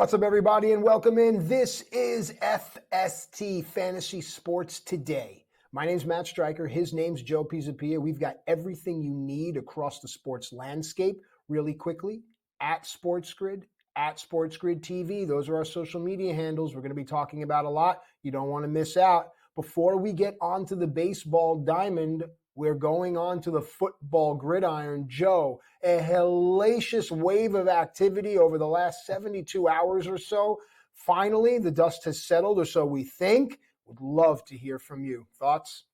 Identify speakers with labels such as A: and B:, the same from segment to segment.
A: What's up, everybody, and welcome in. This is FST Fantasy Sports Today. My name's Matt Striker. His name's Joe Pisapia. We've got everything you need across the sports landscape really quickly at SportsGrid, at SportsGrid TV. Those are our social media handles. We're going to be talking about a lot. You don't want to miss out. Before we get onto the baseball diamond, we're going on to the football gridiron. Joe, a hellacious wave of activity over the last 72 hours or so. Finally, the dust has settled, or so we think. Would love to hear from you. Thoughts?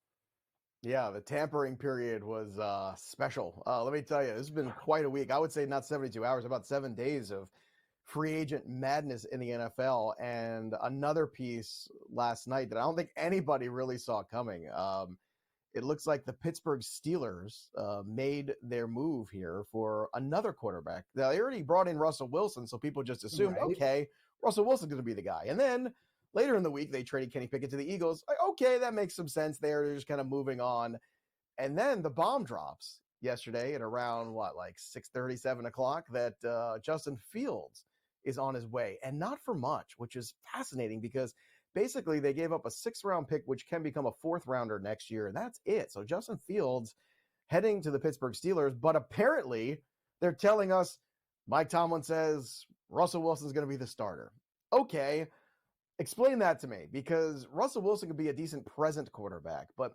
B: Yeah, the tampering period was special. Let me tell you, this has been quite a week. I would say not 72 hours, about 7 days of free agent madness in the NFL. And another piece last night that I don't think anybody really saw coming. It looks like the Pittsburgh Steelers made their move here for another quarterback. Now, they already brought in Russell Wilson, so people just assumed, okay, Russell Wilson's going to be the guy. And then later in the week, they traded Kenny Pickett to the Eagles. Like, okay, that makes some sense there. They're just kind of moving on. And then the bomb drops yesterday at around, 6:30, 7 o'clock, that Justin Fields is on his way. And not for much, which is fascinating because basically, they gave up a 6th-round pick, which can become a 4th-rounder next year, and that's it. So Justin Fields heading to the Pittsburgh Steelers, but apparently they're telling us Mike Tomlin says Russell Wilson's going to be the starter. Okay, explain that to me, because Russell Wilson could be a decent present quarterback, but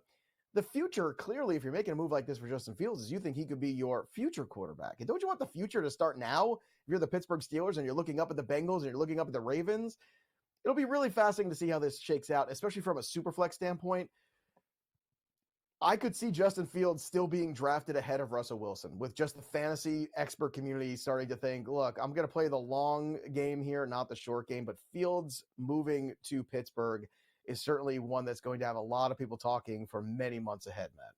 B: the future, clearly, if you're making a move like this for Justin Fields, is you think he could be your future quarterback. And don't you want the future to start now? If you're the Pittsburgh Steelers and you're looking up at the Bengals and you're looking up at the Ravens, it'll be really fascinating to see how this shakes out, especially from a superflex standpoint. I could see Justin Fields still being drafted ahead of Russell Wilson, with just the fantasy expert community starting to think, look, I'm going to play the long game here, not the short game. But Fields moving to Pittsburgh is certainly one that's going to have a lot of people talking for many months ahead, Matt.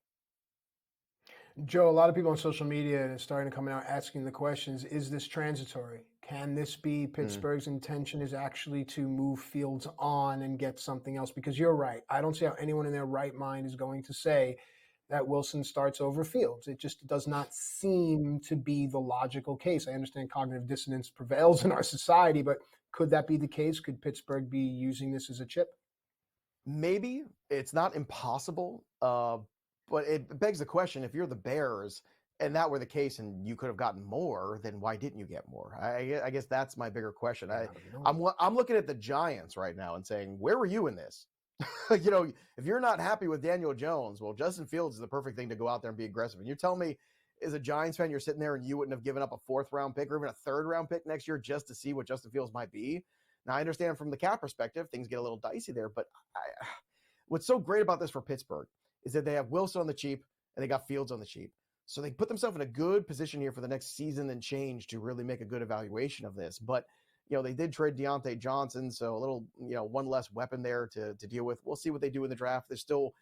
A: Joe, a lot of people on social media are starting to come out asking the questions, is this transitory? Can this be Pittsburgh's intention is actually to move Fields on and get something else? Because you're right. I don't see how anyone in their right mind is going to say that Wilson starts over Fields. It just does not seem to be the logical case. I understand cognitive dissonance prevails in our society, but could that be the case? Could Pittsburgh be using this as a chip?
B: Maybe. It's not impossible. But it begs the question, if you're the Bears and that were the case and you could have gotten more, then why didn't you get more? I guess that's my bigger question. I'm looking at the Giants right now and saying, where were you in this? If you're not happy with Daniel Jones, well, Justin Fields is the perfect thing to go out there and be aggressive. And you're telling me, as a Giants fan, you're sitting there and you wouldn't have given up a 4th-round pick or even a 3rd-round pick next year just to see what Justin Fields might be? Now, I understand from the cap perspective, things get a little dicey there, but what's so great about this for Pittsburgh is that they have Wilson on the cheap and they got Fields on the cheap. So they put themselves in a good position here for the next season and change to really make a good evaluation of this. But, they did trade Deontay Johnson, so a little, one less weapon there to deal with. We'll see what they do in the draft. There's still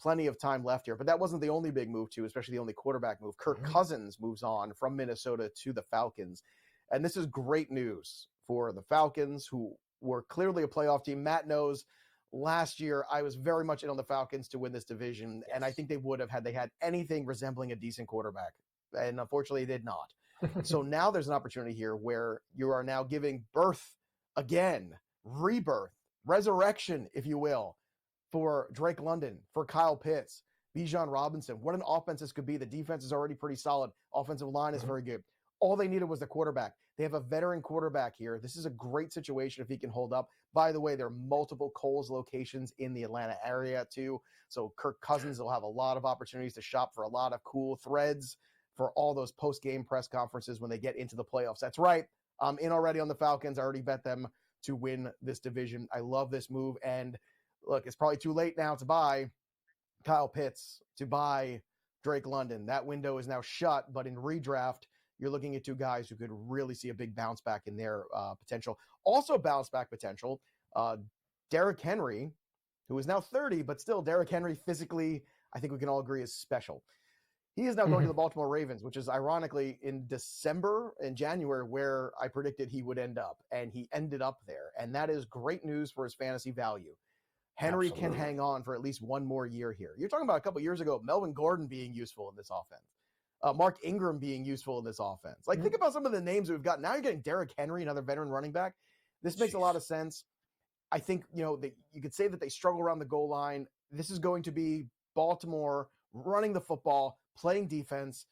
B: plenty of time left here. But that wasn't the only big move, too, especially the only quarterback move. Kirk Cousins moves on from Minnesota to the Falcons. And this is great news for the Falcons, who were clearly a playoff team. Matt knows last year, I was very much in on the Falcons to win this division, and I think they would have had they had anything resembling a decent quarterback. And unfortunately, they did not. So now there's an opportunity here where you are now giving birth again, rebirth, resurrection, if you will, for Drake London, for Kyle Pitts, Bijan Robinson. What an offense this could be. The defense is already pretty solid. Offensive line is very good. All they needed was the quarterback. They have a veteran quarterback here. This is a great situation if he can hold up. By the way, there are multiple Kohl's locations in the Atlanta area too. So Kirk Cousins will have a lot of opportunities to shop for a lot of cool threads for all those post-game press conferences when they get into the playoffs. That's right. I'm in already on the Falcons. I already bet them to win this division. I love this move. And look, it's probably too late now to buy Kyle Pitts, to buy Drake London. That window is now shut, but in redraft, you're looking at 2 guys who could really see a big bounce back in their potential. Also bounce back potential, Derrick Henry, who is now 30, but still Derrick Henry physically, I think we can all agree, is special. He is now going to the Baltimore Ravens, which is ironically in December and January where I predicted he would end up, and he ended up there. And that is great news for his fantasy value. Henry can hang on for at least one more year here. You're talking about a couple years ago, Melvin Gordon being useful in this offense. Mark Ingram being useful in this offense. Think about some of the names we've got. Now you're getting Derrick Henry, another veteran running back. This makes a lot of sense. I think, you could say that they struggle around the goal line. This is going to be Baltimore running the football, playing defense,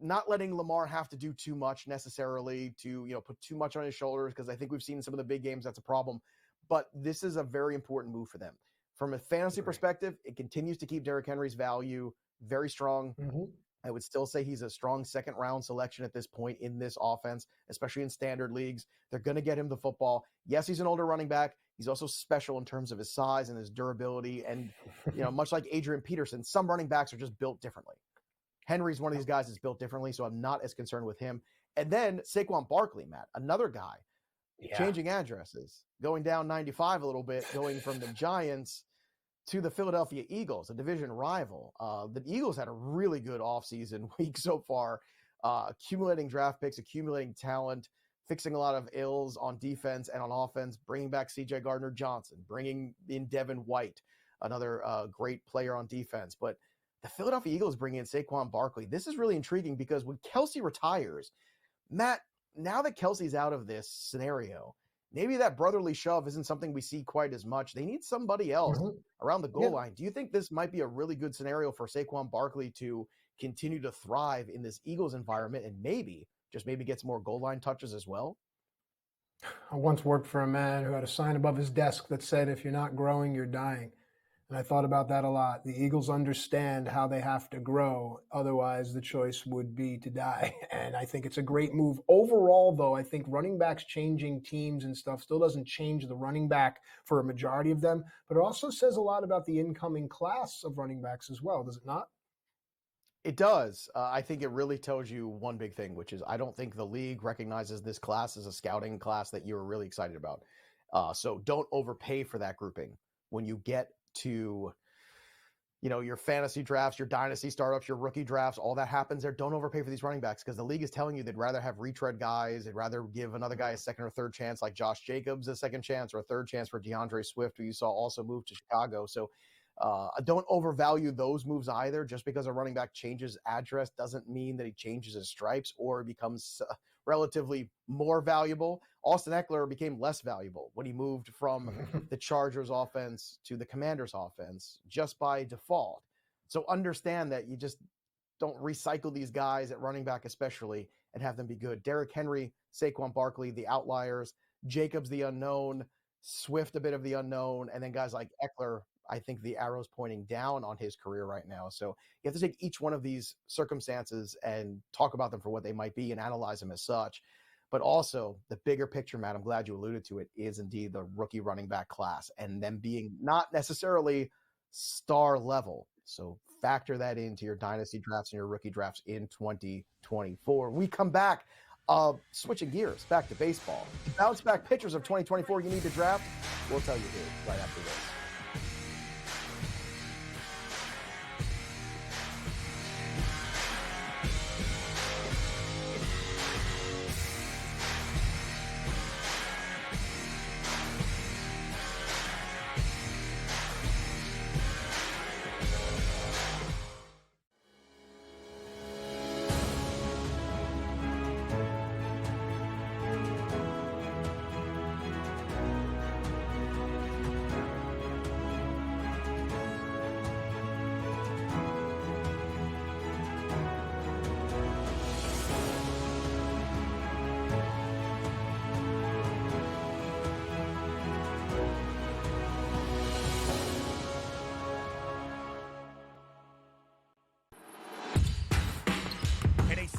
B: not letting Lamar have to do too much necessarily to, put too much on his shoulders, because I think we've seen some of the big games that's a problem. But this is a very important move for them. From a fantasy perspective, it continues to keep Derrick Henry's value very strong.
A: Mm-hmm.
B: I would still say he's a strong second-round selection at this point in this offense, especially in standard leagues. They're going to get him the football. Yes, he's an older running back. He's also special in terms of his size and his durability. And, much like Adrian Peterson, some running backs are just built differently. Henry's one of these guys that's built differently, so I'm not as concerned with him. And then Saquon Barkley, Matt, another guy, changing addresses, going down 95 a little bit, going from the Giants to the Philadelphia Eagles, a division rival. The Eagles had a really good offseason week so far, accumulating draft picks, accumulating talent, fixing a lot of ills on defense and on offense, bringing back C.J. Gardner-Johnson, bringing in Devin White, another great player on defense. But the Philadelphia Eagles bring in Saquon Barkley. This is really intriguing because when Kelsey retires, Matt, now that Kelsey's out of this scenario, maybe that brotherly shove isn't something we see quite as much. They need somebody else around the goal line. Do you think this might be a really good scenario for Saquon Barkley to continue to thrive in this Eagles environment and maybe get some more goal line touches as well?
A: I once worked for a man who had a sign above his desk that said, "If you're not growing, you're dying." And I thought about that a lot. The Eagles understand how they have to grow. Otherwise, the choice would be to die. And I think it's a great move. Overall, though, I think running backs changing teams and stuff still doesn't change the running back for a majority of them. But it also says a lot about the incoming class of running backs as well, does it not?
B: It does. I think it really tells you one big thing, which is I don't think the league recognizes this class as a scouting class that you're really excited about. So don't overpay for that grouping. When you get to, your fantasy drafts, your dynasty startups, your rookie drafts, all that happens there. Don't overpay for these running backs because the league is telling you they'd rather have retread guys. They'd rather give another guy a second or third chance, like Josh Jacobs a second chance or a third chance for DeAndre Swift, who you saw also move to Chicago. So don't overvalue those moves either. Just because a running back changes address doesn't mean that he changes his stripes or becomes relatively more valuable. Austin Eckler became less valuable when he moved from the Chargers offense to the Commanders offense just by default. So understand that you just don't recycle these guys at running back especially and have them be good. Derrick Henry, Saquon Barkley, the outliers, Jacobs, the unknown, Swift, a bit of the unknown, and then guys like Eckler, I think the arrow's pointing down on his career right now. So you have to take each one of these circumstances and talk about them for what they might be and analyze them as such. But also the bigger picture, Matt, I'm glad you alluded to it, is indeed the rookie running back class and them being not necessarily star level. So factor that into your dynasty drafts and your rookie drafts in 2024. We come back, switching gears back to baseball. Bounce back pitchers of 2024 you need to draft. We'll tell you who right after this.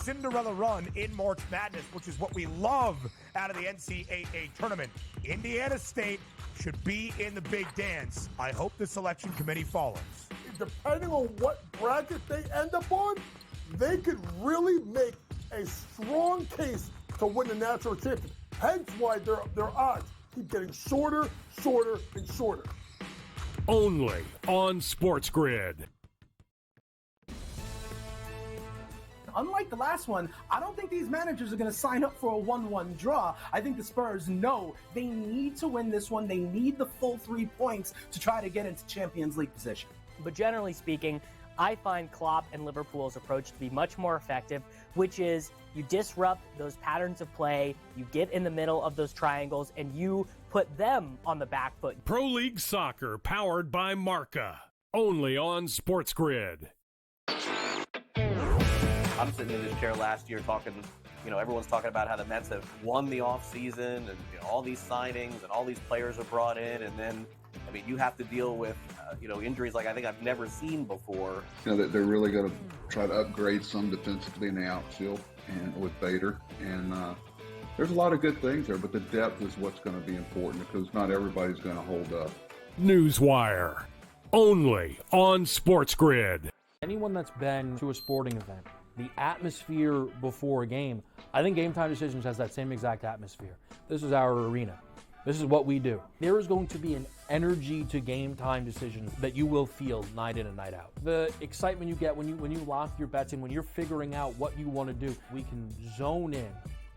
C: Cinderella run in March Madness, which is what we love out of the NCAA tournament. Indiana State should be in the big dance. I hope the selection committee follows.
D: Depending on what bracket they end up on, they could really make a strong case to win the national championship. Hence why their odds keep getting shorter, and shorter.
E: Only on SportsGrid.
F: Unlike the last one, I don't think these managers are going to sign up for a 1-1 draw. I think the Spurs know they need to win this one. They need the full 3 points to try to get into Champions League position.
G: But generally speaking, I find Klopp and Liverpool's approach to be much more effective, which is you disrupt those patterns of play, you get in the middle of those triangles, and you put them on the back foot.
E: Pro League Soccer, powered by Marca. Only on SportsGrid.
H: I'm sitting in this chair last year talking, everyone's talking about how the Mets have won the offseason and all these signings and all these players are brought in. And then, you have to deal with, injuries like I think I've never seen before.
I: That they're really going to try to upgrade some defensively in the outfield and with Bader. And there's a lot of good things there, but the depth is what's going to be important because not everybody's going to hold up.
E: Newswire. Only on SportsGrid.
J: Anyone that's been to a sporting event, the atmosphere before a game, I think Game Time Decisions has that same exact atmosphere. This is our arena. This is what we do. There is going to be an energy to Game Time Decisions that you will feel night in and night out. The excitement you get when you lock your bets in, when you're figuring out what you want to do, we can zone in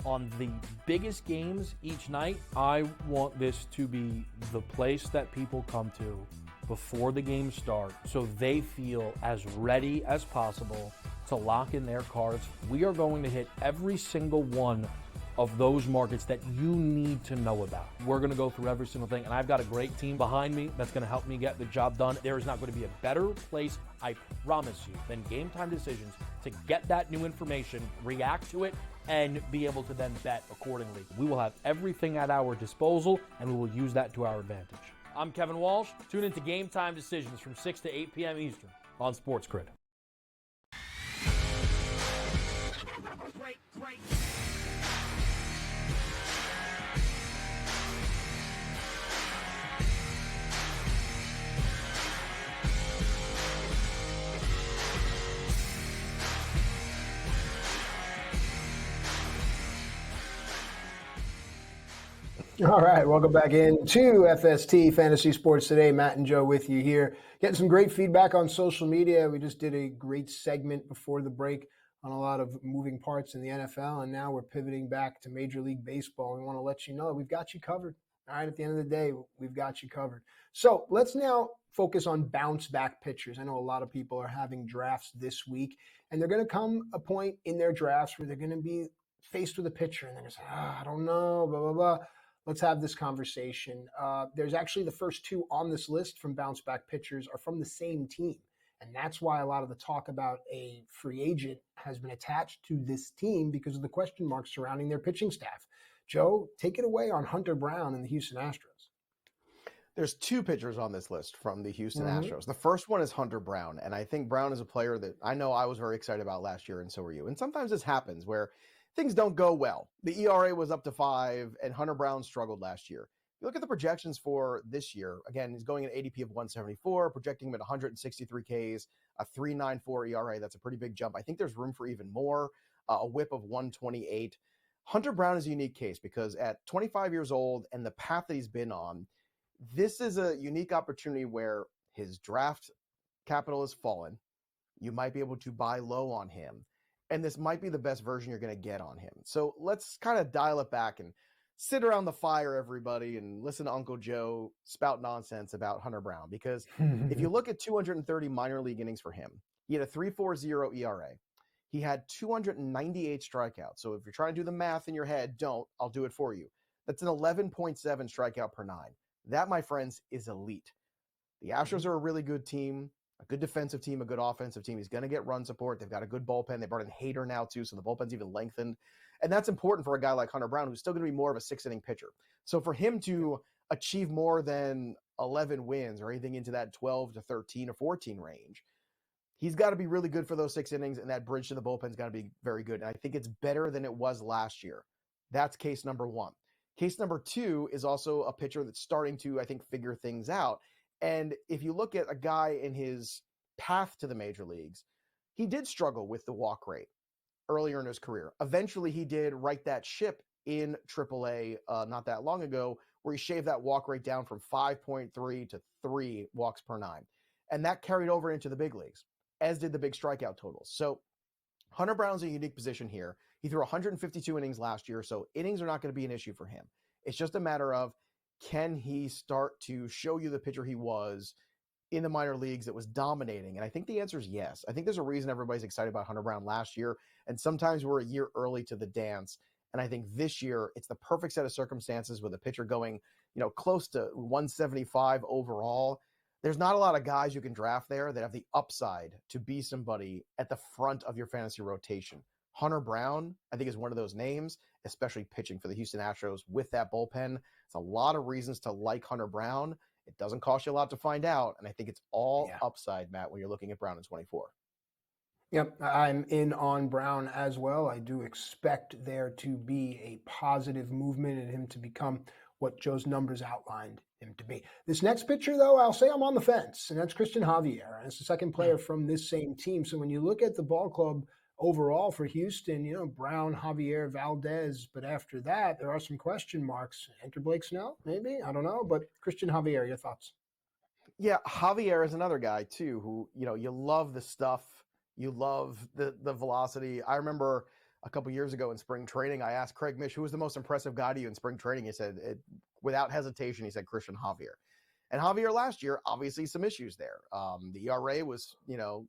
J: on the biggest games each night. I want this to be the place that people come to before the games start so they feel as ready as possible to lock in their cards. We are going to hit every single one of those markets that you need to know about. We're going to go through every single thing, and I've got a great team behind me that's going to help me get the job done. There is not going to be a better place, I promise you, than Game Time Decisions to get that new information, react to it, and be able to then bet accordingly. We will have everything at our disposal, and we will use that to our advantage. I'm Kevin Walsh. Tune into Game Time Decisions from 6 to 8 p.m. Eastern on SportsGrid.
A: All right, welcome back into FST Fantasy Sports Today. Matt and Joe with you here. Getting some great feedback on social media. We just did a great segment before the break on a lot of moving parts in the NFL, and now we're pivoting back to Major League Baseball. We want to let you know that we've got you covered. All right, at the end of the day, we've got you covered. So let's now focus on bounce-back pitchers. I know a lot of people are having drafts this week, and they're going to come a point in their drafts where they're going to be faced with a pitcher, and they're going to say, I don't know, blah, blah, blah. Let's have this conversation. There's actually the first two on this list from bounce-back pitchers are from the same team. And that's why a lot of the talk about a free agent has been attached to this team because of the question marks surrounding their pitching staff. Joe, take it away on Hunter Brown and the Houston Astros.
B: There's two pitchers on this list from the Houston Astros. The first one is Hunter Brown. And I think Brown is a player that I know I was very excited about last year, and so were you. And sometimes this happens where things don't go well. The ERA was up to 5, and Hunter Brown struggled last year. You look at the projections for this year. Again, he's going at ADP of 174, projecting him at 163 Ks, a 3.94 ERA. That's a pretty big jump. I think there's room for even more, a whip of 128. Hunter Brown is a unique case because at 25 years old and the path that he's been on, this is a unique opportunity where his draft capital has fallen. You might be able to buy low on him. And this might be the best version you're going to get on him. So let's kind of dial it back and sit around the fire, everybody, and listen to Uncle Joe spout nonsense about Hunter Brown. Because if you look at 230 minor league innings for him, he had a 3.40 ERA. He had 298 strikeouts. So if you're trying to do the math in your head, don't. I'll do it for you. That's an 11.7 strikeout per 9. That, my friends, is elite. The Astros are a really good team. A good defensive team, a good offensive team. He's going to get run support. They've got a good bullpen. They brought in Hader now, too, so the bullpen's even lengthened. And that's important for a guy like Hunter Brown, who's still going to be more of a 6-inning pitcher. So for him to achieve more than 11 wins or anything into that 12 to 13 or 14 range, he's got to be really good for those 6 innings, and that bridge to the bullpen's got to be very good. And I think it's better than it was last year. That's case number one. Case number two is also a pitcher that's starting to, I think, figure things out. And if you look at a guy in his path to the major leagues, he did struggle with the walk rate earlier in his career. Eventually, he did right that ship in AAA not that long ago, where he shaved that walk rate down from 5.3 to 3 walks per 9. And that carried over into the big leagues, as did the big strikeout totals. So Hunter Brown's in a unique position here. He threw 152 innings last year, so innings are not going to be an issue for him. It's just a matter of, can he start to show you the pitcher he was in the minor leagues that was dominating? And I think the answer is yes. I think there's a reason everybody's excited about Hunter Brown last year. And sometimes we're a year early to the dance. And I think this year it's the perfect set of circumstances with a pitcher going, close to 175 overall. There's not a lot of guys you can draft there that have the upside to be somebody at the front of your fantasy rotation. Hunter Brown, I think, is one of those names, especially pitching for the Houston Astros with that bullpen. It's a lot of reasons to like Hunter Brown. It doesn't cost you a lot to find out. And I think it's all upside, Matt, when you're looking at Brown in 24.
A: Yep, I'm in on Brown as well. I do expect there to be a positive movement and him to become what Joe's numbers outlined him to be. This next pitcher, though, I'll say I'm on the fence, and that's Christian Javier. And it's the second player from this same team. So when you look at the ball club overall for Houston, Brown, Javier, Valdez, but after that, there are some question marks. Enter Blake Snell, maybe? I don't know. But Christian Javier, your thoughts?
B: Yeah, Javier is another guy, too, who, you love the stuff. You love the velocity. I remember a couple years ago in spring training, I asked Craig Mish, who was the most impressive guy to you in spring training? He said, without hesitation, he said Christian Javier. And Javier last year, obviously some issues there. The ERA was,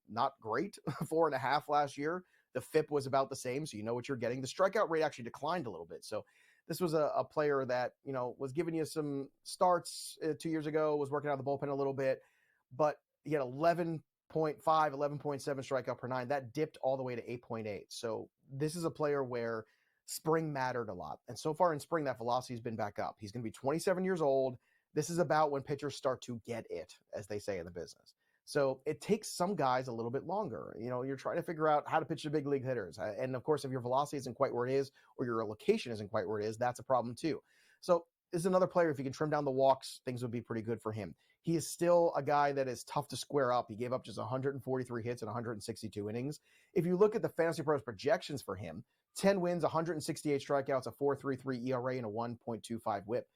B: not great, 4.5 last year. The FIP was about the same, so you know what you're getting. The strikeout rate actually declined a little bit. So this was a player that, was giving you some starts 2 years ago, was working out the bullpen a little bit, but he had 11.7 strikeout per 9. That dipped all the way to 8.8. So this is a player where spring mattered a lot. And so far in spring, that velocity has been back up. He's going to be 27 years old. This is about when pitchers start to get it, as they say in the business. So it takes some guys a little bit longer. You're trying to figure out how to pitch to big league hitters. And of course, if your velocity isn't quite where it is, or your location isn't quite where it is, that's a problem too. So this is another player, if you can trim down the walks, things would be pretty good for him. He is still a guy that is tough to square up. He gave up just 143 hits in 162 innings. If you look at the Fantasy Pros projections for him, 10 wins, 168 strikeouts, a 4.33 ERA, and a 1.25 whip.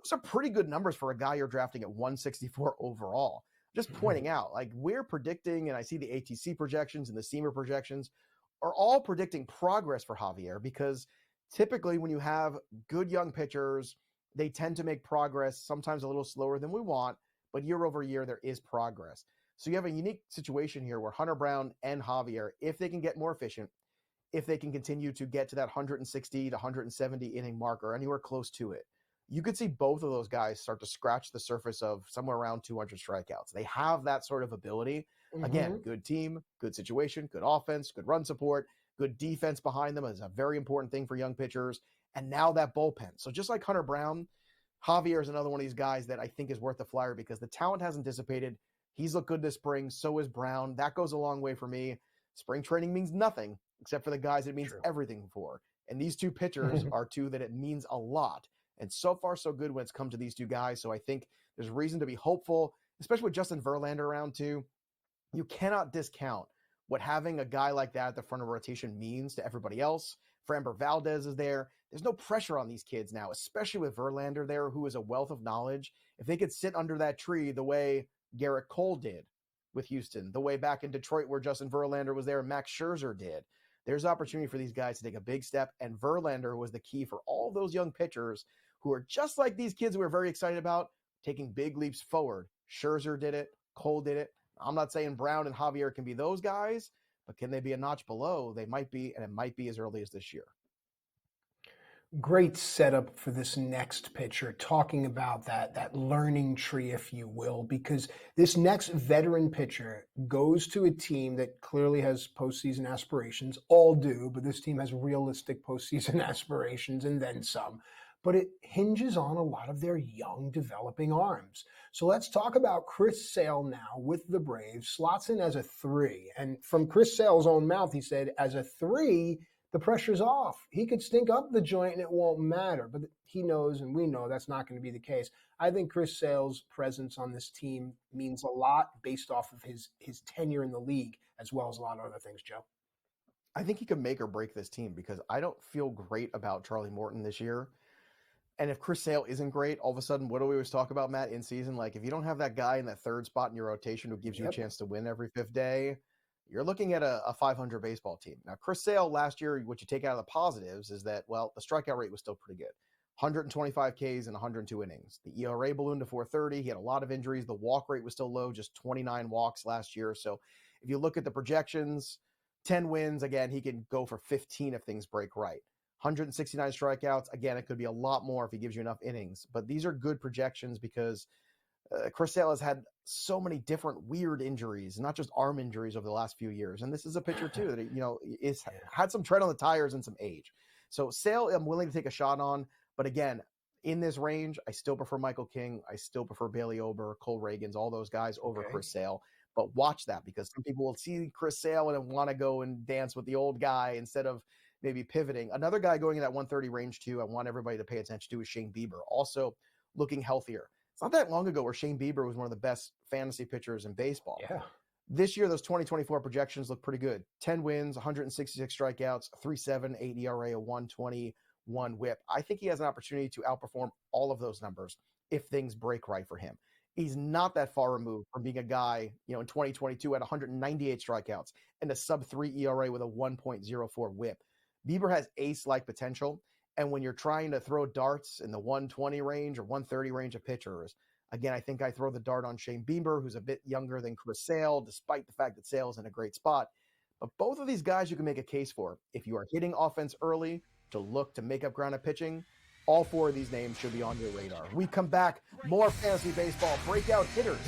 B: Those are pretty good numbers for a guy you're drafting at 164 overall. Just pointing out, like we're predicting, and I see the ATC projections and the Seamer projections are all predicting progress for Javier, because typically when you have good young pitchers, they tend to make progress, sometimes a little slower than we want, but year over year, there is progress. So you have a unique situation here where Hunter Brown and Javier, if they can get more efficient, if they can continue to get to that 160 to 170 inning mark or anywhere close to it, you could see both of those guys start to scratch the surface of somewhere around 200 strikeouts. They have that sort of ability. Again, good team, good situation, good offense, good run support, good defense behind them is a very important thing for young pitchers. And now that bullpen. So just like Hunter Brown, Javier is another one of these guys that I think is worth the flyer because the talent hasn't dissipated. He's looked good this spring. So is Brown. That goes a long way for me. Spring training means nothing except for the guys it means everything for. And these two pitchers are two that it means a lot. And so far, so good when it's come to these two guys. So I think there's reason to be hopeful, especially with Justin Verlander around too. You cannot discount what having a guy like that at the front of rotation means to everybody else. Framber Valdez is there. There's no pressure on these kids now, especially with Verlander there, who is a wealth of knowledge. If they could sit under that tree the way Garrett Cole did with Houston, the way back in Detroit where Justin Verlander was there and Max Scherzer did, there's opportunity for these guys to take a big step. And Verlander was the key for all those young pitchers who are just like these kids we're very excited about, taking big leaps forward. Scherzer did it. Cole did it. I'm not saying Brown and Javier can be those guys, but can they be a notch below? They might be, and it might be as early as this year.
A: Great setup for this next pitcher, talking about that learning tree, if you will, because this next veteran pitcher goes to a team that clearly has postseason aspirations. All do, but this team has realistic postseason aspirations and then some. But it hinges on a lot of their young developing arms. So let's talk about Chris Sale now with the Braves. Slots in as a 3. And from Chris Sale's own mouth, he said, as a 3, the pressure's off. He could stink up the joint and it won't matter. But he knows, and we know, that's not going to be the case. I think Chris Sale's presence on this team means a lot based off of his tenure in the league, as well as a lot of other things, Joe.
B: I think he could make or break this team because I don't feel great about Charlie Morton this year. And if Chris Sale isn't great, all of a sudden, what do we always talk about, Matt, in season? Like, if you don't have that guy in that third spot in your rotation who gives you a chance to win every fifth day, you're looking at a 500 baseball team. Now, Chris Sale last year, what you take out of the positives is that, well, the strikeout rate was still pretty good. 125 Ks in 102 innings. The ERA ballooned to 4.30. He had a lot of injuries. The walk rate was still low, just 29 walks last year. So if you look at the projections, 10 wins, again, he can go for 15 if things break right. 169 strikeouts. Again, it could be a lot more if he gives you enough innings. But these are good projections because Chris Sale has had so many different weird injuries, not just arm injuries over the last few years. And this is a pitcher too that, is had some tread on the tires and some age. So Sale, I'm willing to take a shot on. But again, in this range, I still prefer Michael King. I still prefer Bailey Ober, Cole Reagans, all those guys over Chris Sale. But watch that, because some people will see Chris Sale and want to go and dance with the old guy instead of maybe pivoting. Another guy going in that 130 range too, I want everybody to pay attention to, is Shane Bieber, also looking healthier. It's not that long ago where Shane Bieber was one of the best fantasy pitchers in baseball.
A: Yeah.
B: This year, those 2024 projections look pretty good. 10 wins, 166 strikeouts, 3.78 ERA, a 1.21 whip. I think he has an opportunity to outperform all of those numbers if things break right for him. He's not that far removed from being a guy, in 2022 at 198 strikeouts and a sub-3 ERA with a 1.04 whip. Bieber has ace-like potential, and when you're trying to throw darts in the 120 range or 130 range of pitchers, again, I think I throw the dart on Shane Bieber, who's a bit younger than Chris Sale, despite the fact that Sale's in a great spot. But both of these guys you can make a case for. If you are hitting offense early to look to make up ground at pitching, all four of these names should be on your radar. We come back, more fantasy baseball breakout hitters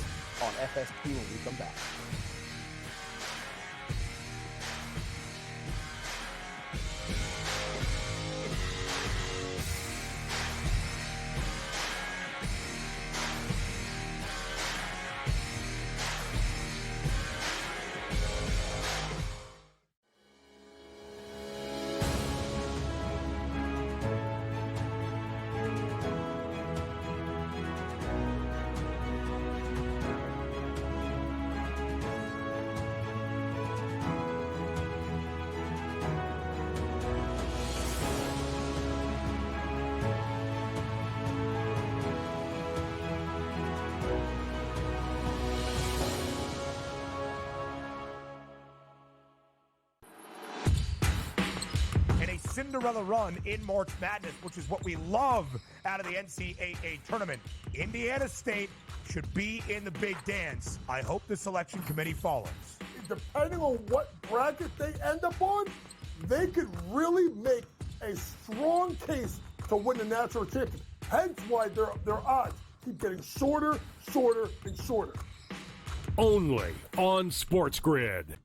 B: on FST when we come back.
C: Cinderella run in March Madness, which is what we love out of the NCAA tournament. Indiana State should be in the big dance. I hope the selection committee follows.
D: Depending on what bracket they end up on, they could really make a strong case to win the national championship. Hence why their odds keep getting shorter, and shorter.
E: Only on SportsGrid.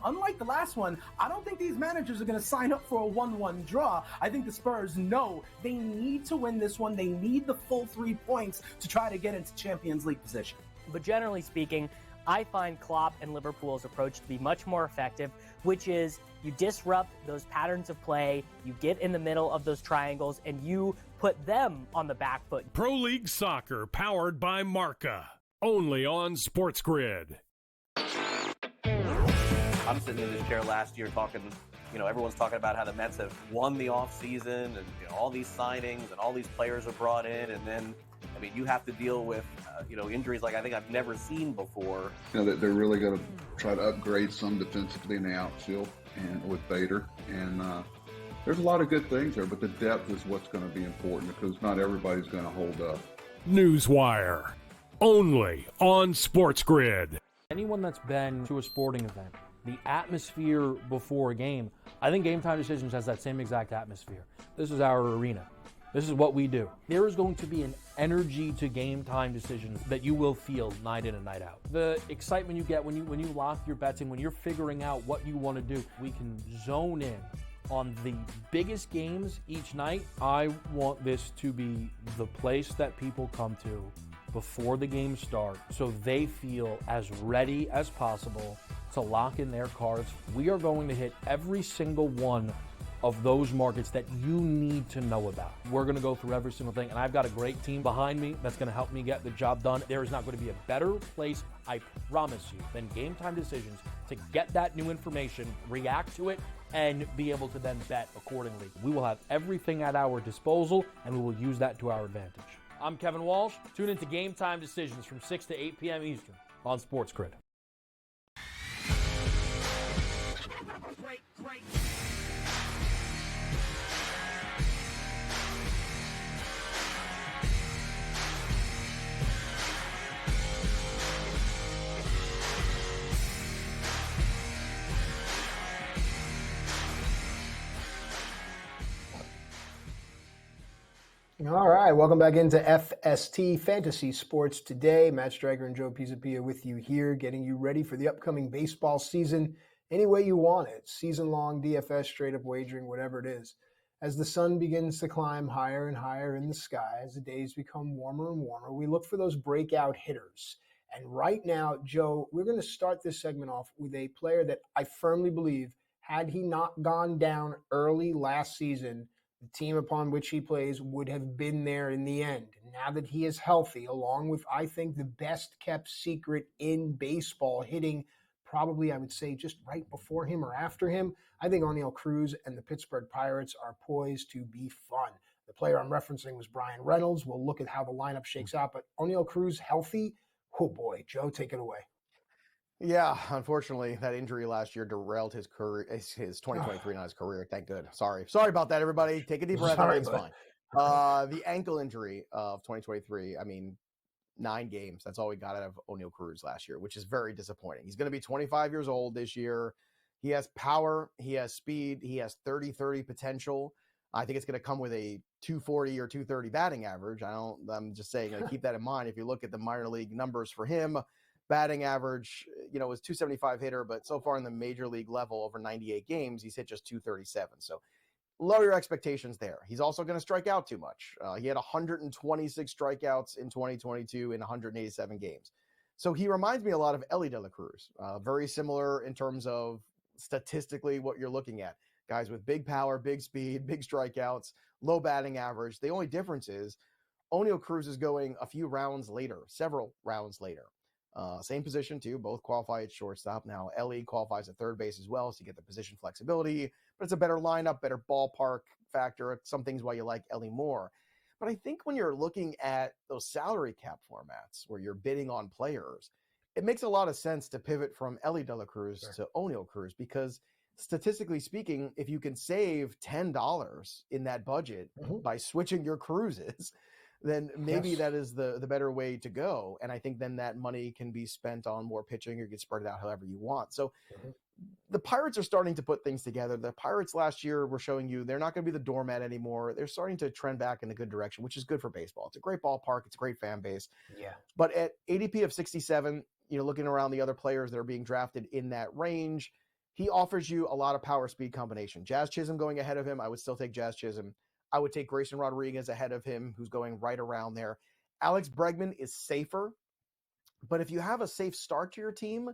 F: Unlike the last one, I don't think these managers are going to sign up for a 1-1 draw. I think the Spurs know they need to win this one. They need the full 3 points to try to get into Champions League position.
G: But generally speaking, I find Klopp and Liverpool's approach to be much more effective, which is you disrupt those patterns of play, you get in the middle of those triangles, and you put them on the back foot.
E: Pro League Soccer, powered by Marca. Only on SportsGrid.
H: I'm sitting in this chair last year talking, everyone's talking about how the Mets have won the offseason and all these signings and all these players are brought in. And then, you have to deal with, injuries like I think I've never seen before.
I: That they're really going to try to upgrade some defensively in the outfield and with Bader. And there's a lot of good things there, but the depth is what's going to be important because not everybody's going to hold up.
E: Newswire. Only on SportsGrid.
J: Anyone that's been to a sporting event, the atmosphere before a game, I think Game Time Decisions has that same exact atmosphere. This is our arena. This is what we do. There is going to be an energy to Game Time Decisions that you will feel night in and night out. The excitement you get when you lock your bets in, when you're figuring out what you want to do, we can zone in on the biggest games each night. I want this to be the place that people come to before the games start so they feel as ready as possible to lock in their cards. We are going to hit every single one of those markets that you need to know about. We're going to go through every single thing, and I've got a great team behind me that's going to help me get the job done. There is not going to be a better place, I promise you, than Game Time Decisions to get that new information, react to it, and be able to then bet accordingly. We will have everything at our disposal, and we will use that to our advantage. I'm Kevin Walsh. Tune into Game Time Decisions from 6 to 8 p.m. Eastern on SportsGrid.
A: All right, welcome back into FST Fantasy Sports Today. Matt Striker and Joe Pisapia with you here, getting you ready for the upcoming baseball season any way you want it. Season-long DFS, straight-up wagering, whatever it is. As the sun begins to climb higher and higher in the sky, as the days become warmer and warmer, we look for those breakout hitters. And right now, Joe, we're going to start this segment off with a player that I firmly believe, had he not gone down early last season, the team upon which he plays would have been there in the end. Now that he is healthy, along with, I think, the best kept secret in baseball, hitting probably, I would say, just right before him or after him, I think O'Neill Cruz and the Pittsburgh Pirates are poised to be fun. The player I'm referencing was Brian Reynolds. We'll look at how the lineup shakes out, but O'Neill Cruz healthy. Oh boy, Joe, take it away.
B: Yeah, unfortunately, that injury last year derailed his career, his 2023, not his career. Thank good. Sorry about that, everybody. Take a deep breath.
A: Sorry,
B: Everything's fine. The ankle injury of 2023. I mean, 9 games. That's all we got out of O'Neill Cruz last year, which is very disappointing. He's going to be 25 years old this year. He has power. He has speed. He has 30-30 potential. I think it's going to come with a 240 or 230 batting average. I'm just saying, keep that in mind. If you look at the minor league numbers for him, batting average, was 275 hitter, but so far in the major league level over 98 games, he's hit just 237. So lower your expectations there. He's also going to strike out too much. He had 126 strikeouts in 2022 in 187 games. So he reminds me a lot of Elly De La Cruz. Very similar in terms of statistically what you're looking at. Guys with big power, big speed, big strikeouts, low batting average. The only difference is O'Neill Cruz is going a few rounds later, several rounds later. Same position too, both qualify at shortstop. Now Elly qualifies at third base as well, so you get the position flexibility, but it's a better lineup, better ballpark factor. Some things why you like Elly more. But I think when you're looking at those salary cap formats where you're bidding on players, it makes a lot of sense to pivot from Elly De La Cruz to O'Neill Cruz, because statistically speaking, if you can save $10 in that budget by switching your cruises, then maybe that is the better way to go. And I think then that money can be spent on more pitching or get spread it out however you want. So the Pirates are starting to put things together. The Pirates last year were showing you they're not going to be the doormat anymore. They're starting to trend back in a good direction, which is good for baseball. It's a great ballpark. It's a great fan base.
A: Yeah.
B: But at ADP of 67, looking around the other players that are being drafted in that range, he offers you a lot of power speed combination. Jazz Chisholm going ahead of him. I would still take Jazz Chisholm. I would take Grayson Rodriguez ahead of him, who's going right around there. Alex Bregman is safer, but if you have a safe start to your team,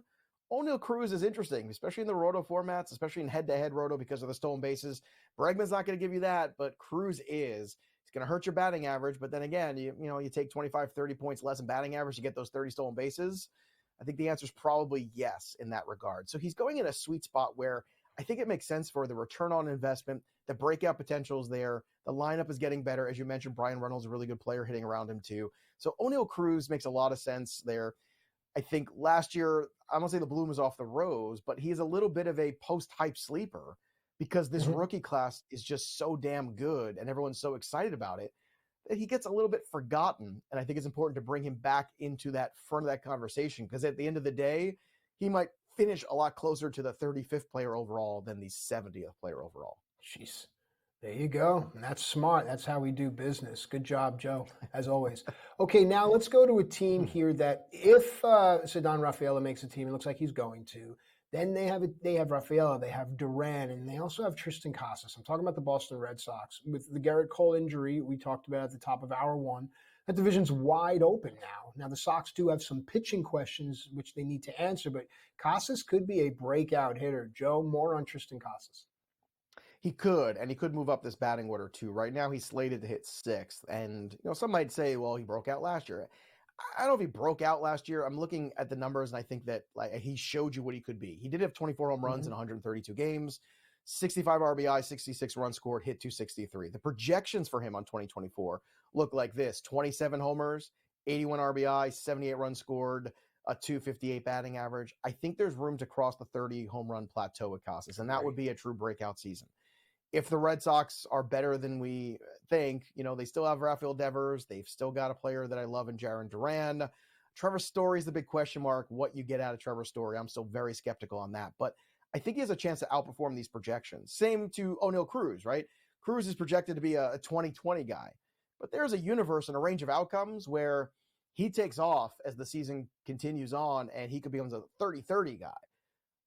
B: O'Neill Cruz is interesting, especially in the roto formats, especially in head-to-head roto because of the stolen bases. Bregman's not going to give you that, but Cruz is. It's going to hurt your batting average, but then again, you take 25, 30 points less in batting average to get those 30 stolen bases. I think the answer is probably yes in that regard. So he's going in a sweet spot where I think it makes sense for the return on investment. The breakout potential is there. The lineup is getting better. As you mentioned, Brian Reynolds is a really good player hitting around him too. So O'Neill Cruz makes a lot of sense there. I think last year, I won't say the bloom was off the rose, but he's a little bit of a post-hype sleeper because this rookie class is just so damn good and everyone's so excited about it that he gets a little bit forgotten. And I think it's important to bring him back into that front of that conversation because at the end of the day, he might finish a lot closer to the 35th player overall than the 70th player overall.
A: Jeez. There you go. And that's smart. That's how we do business. Good job, Joe, as always. Okay, now let's go to a team here that if Ceddanne Rafaela makes a team, it looks like he's going to, then they have Rafaela, they have Duran, and they also have Tristan Casas. I'm talking about the Boston Red Sox. With the Garrett Cole injury we talked about at the top of hour one, that division's wide open now. Now, the Sox do have some pitching questions which they need to answer, but Casas could be a breakout hitter. Joe, more on Tristan Casas.
B: He could, and he could move up this batting order too. Right now, he's slated to hit 6th, and some might say, well, he broke out last year. I don't know if he broke out last year. I'm looking at the numbers, and I think that he showed you what he could be. He did have 24 home runs in 132 games, 65 RBI, 66 runs scored, hit 263. The projections for him on 2024 look like this: 27 homers, 81 RBI, 78 runs scored, a 258 batting average. I think there's room to cross the 30 home run plateau with Casas, and that would be a true breakout season. If the Red Sox are better than we think, they still have Rafael Devers. They've still got a player that I love in Jarren Duran. Trevor Story is the big question mark. What you get out of Trevor Story, I'm still very skeptical on that. But I think he has a chance to outperform these projections. Same to O'Neill Cruz, right? Cruz is projected to be a 2020 guy. But there's a universe and a range of outcomes where he takes off as the season continues on and he could become a 30-30 guy.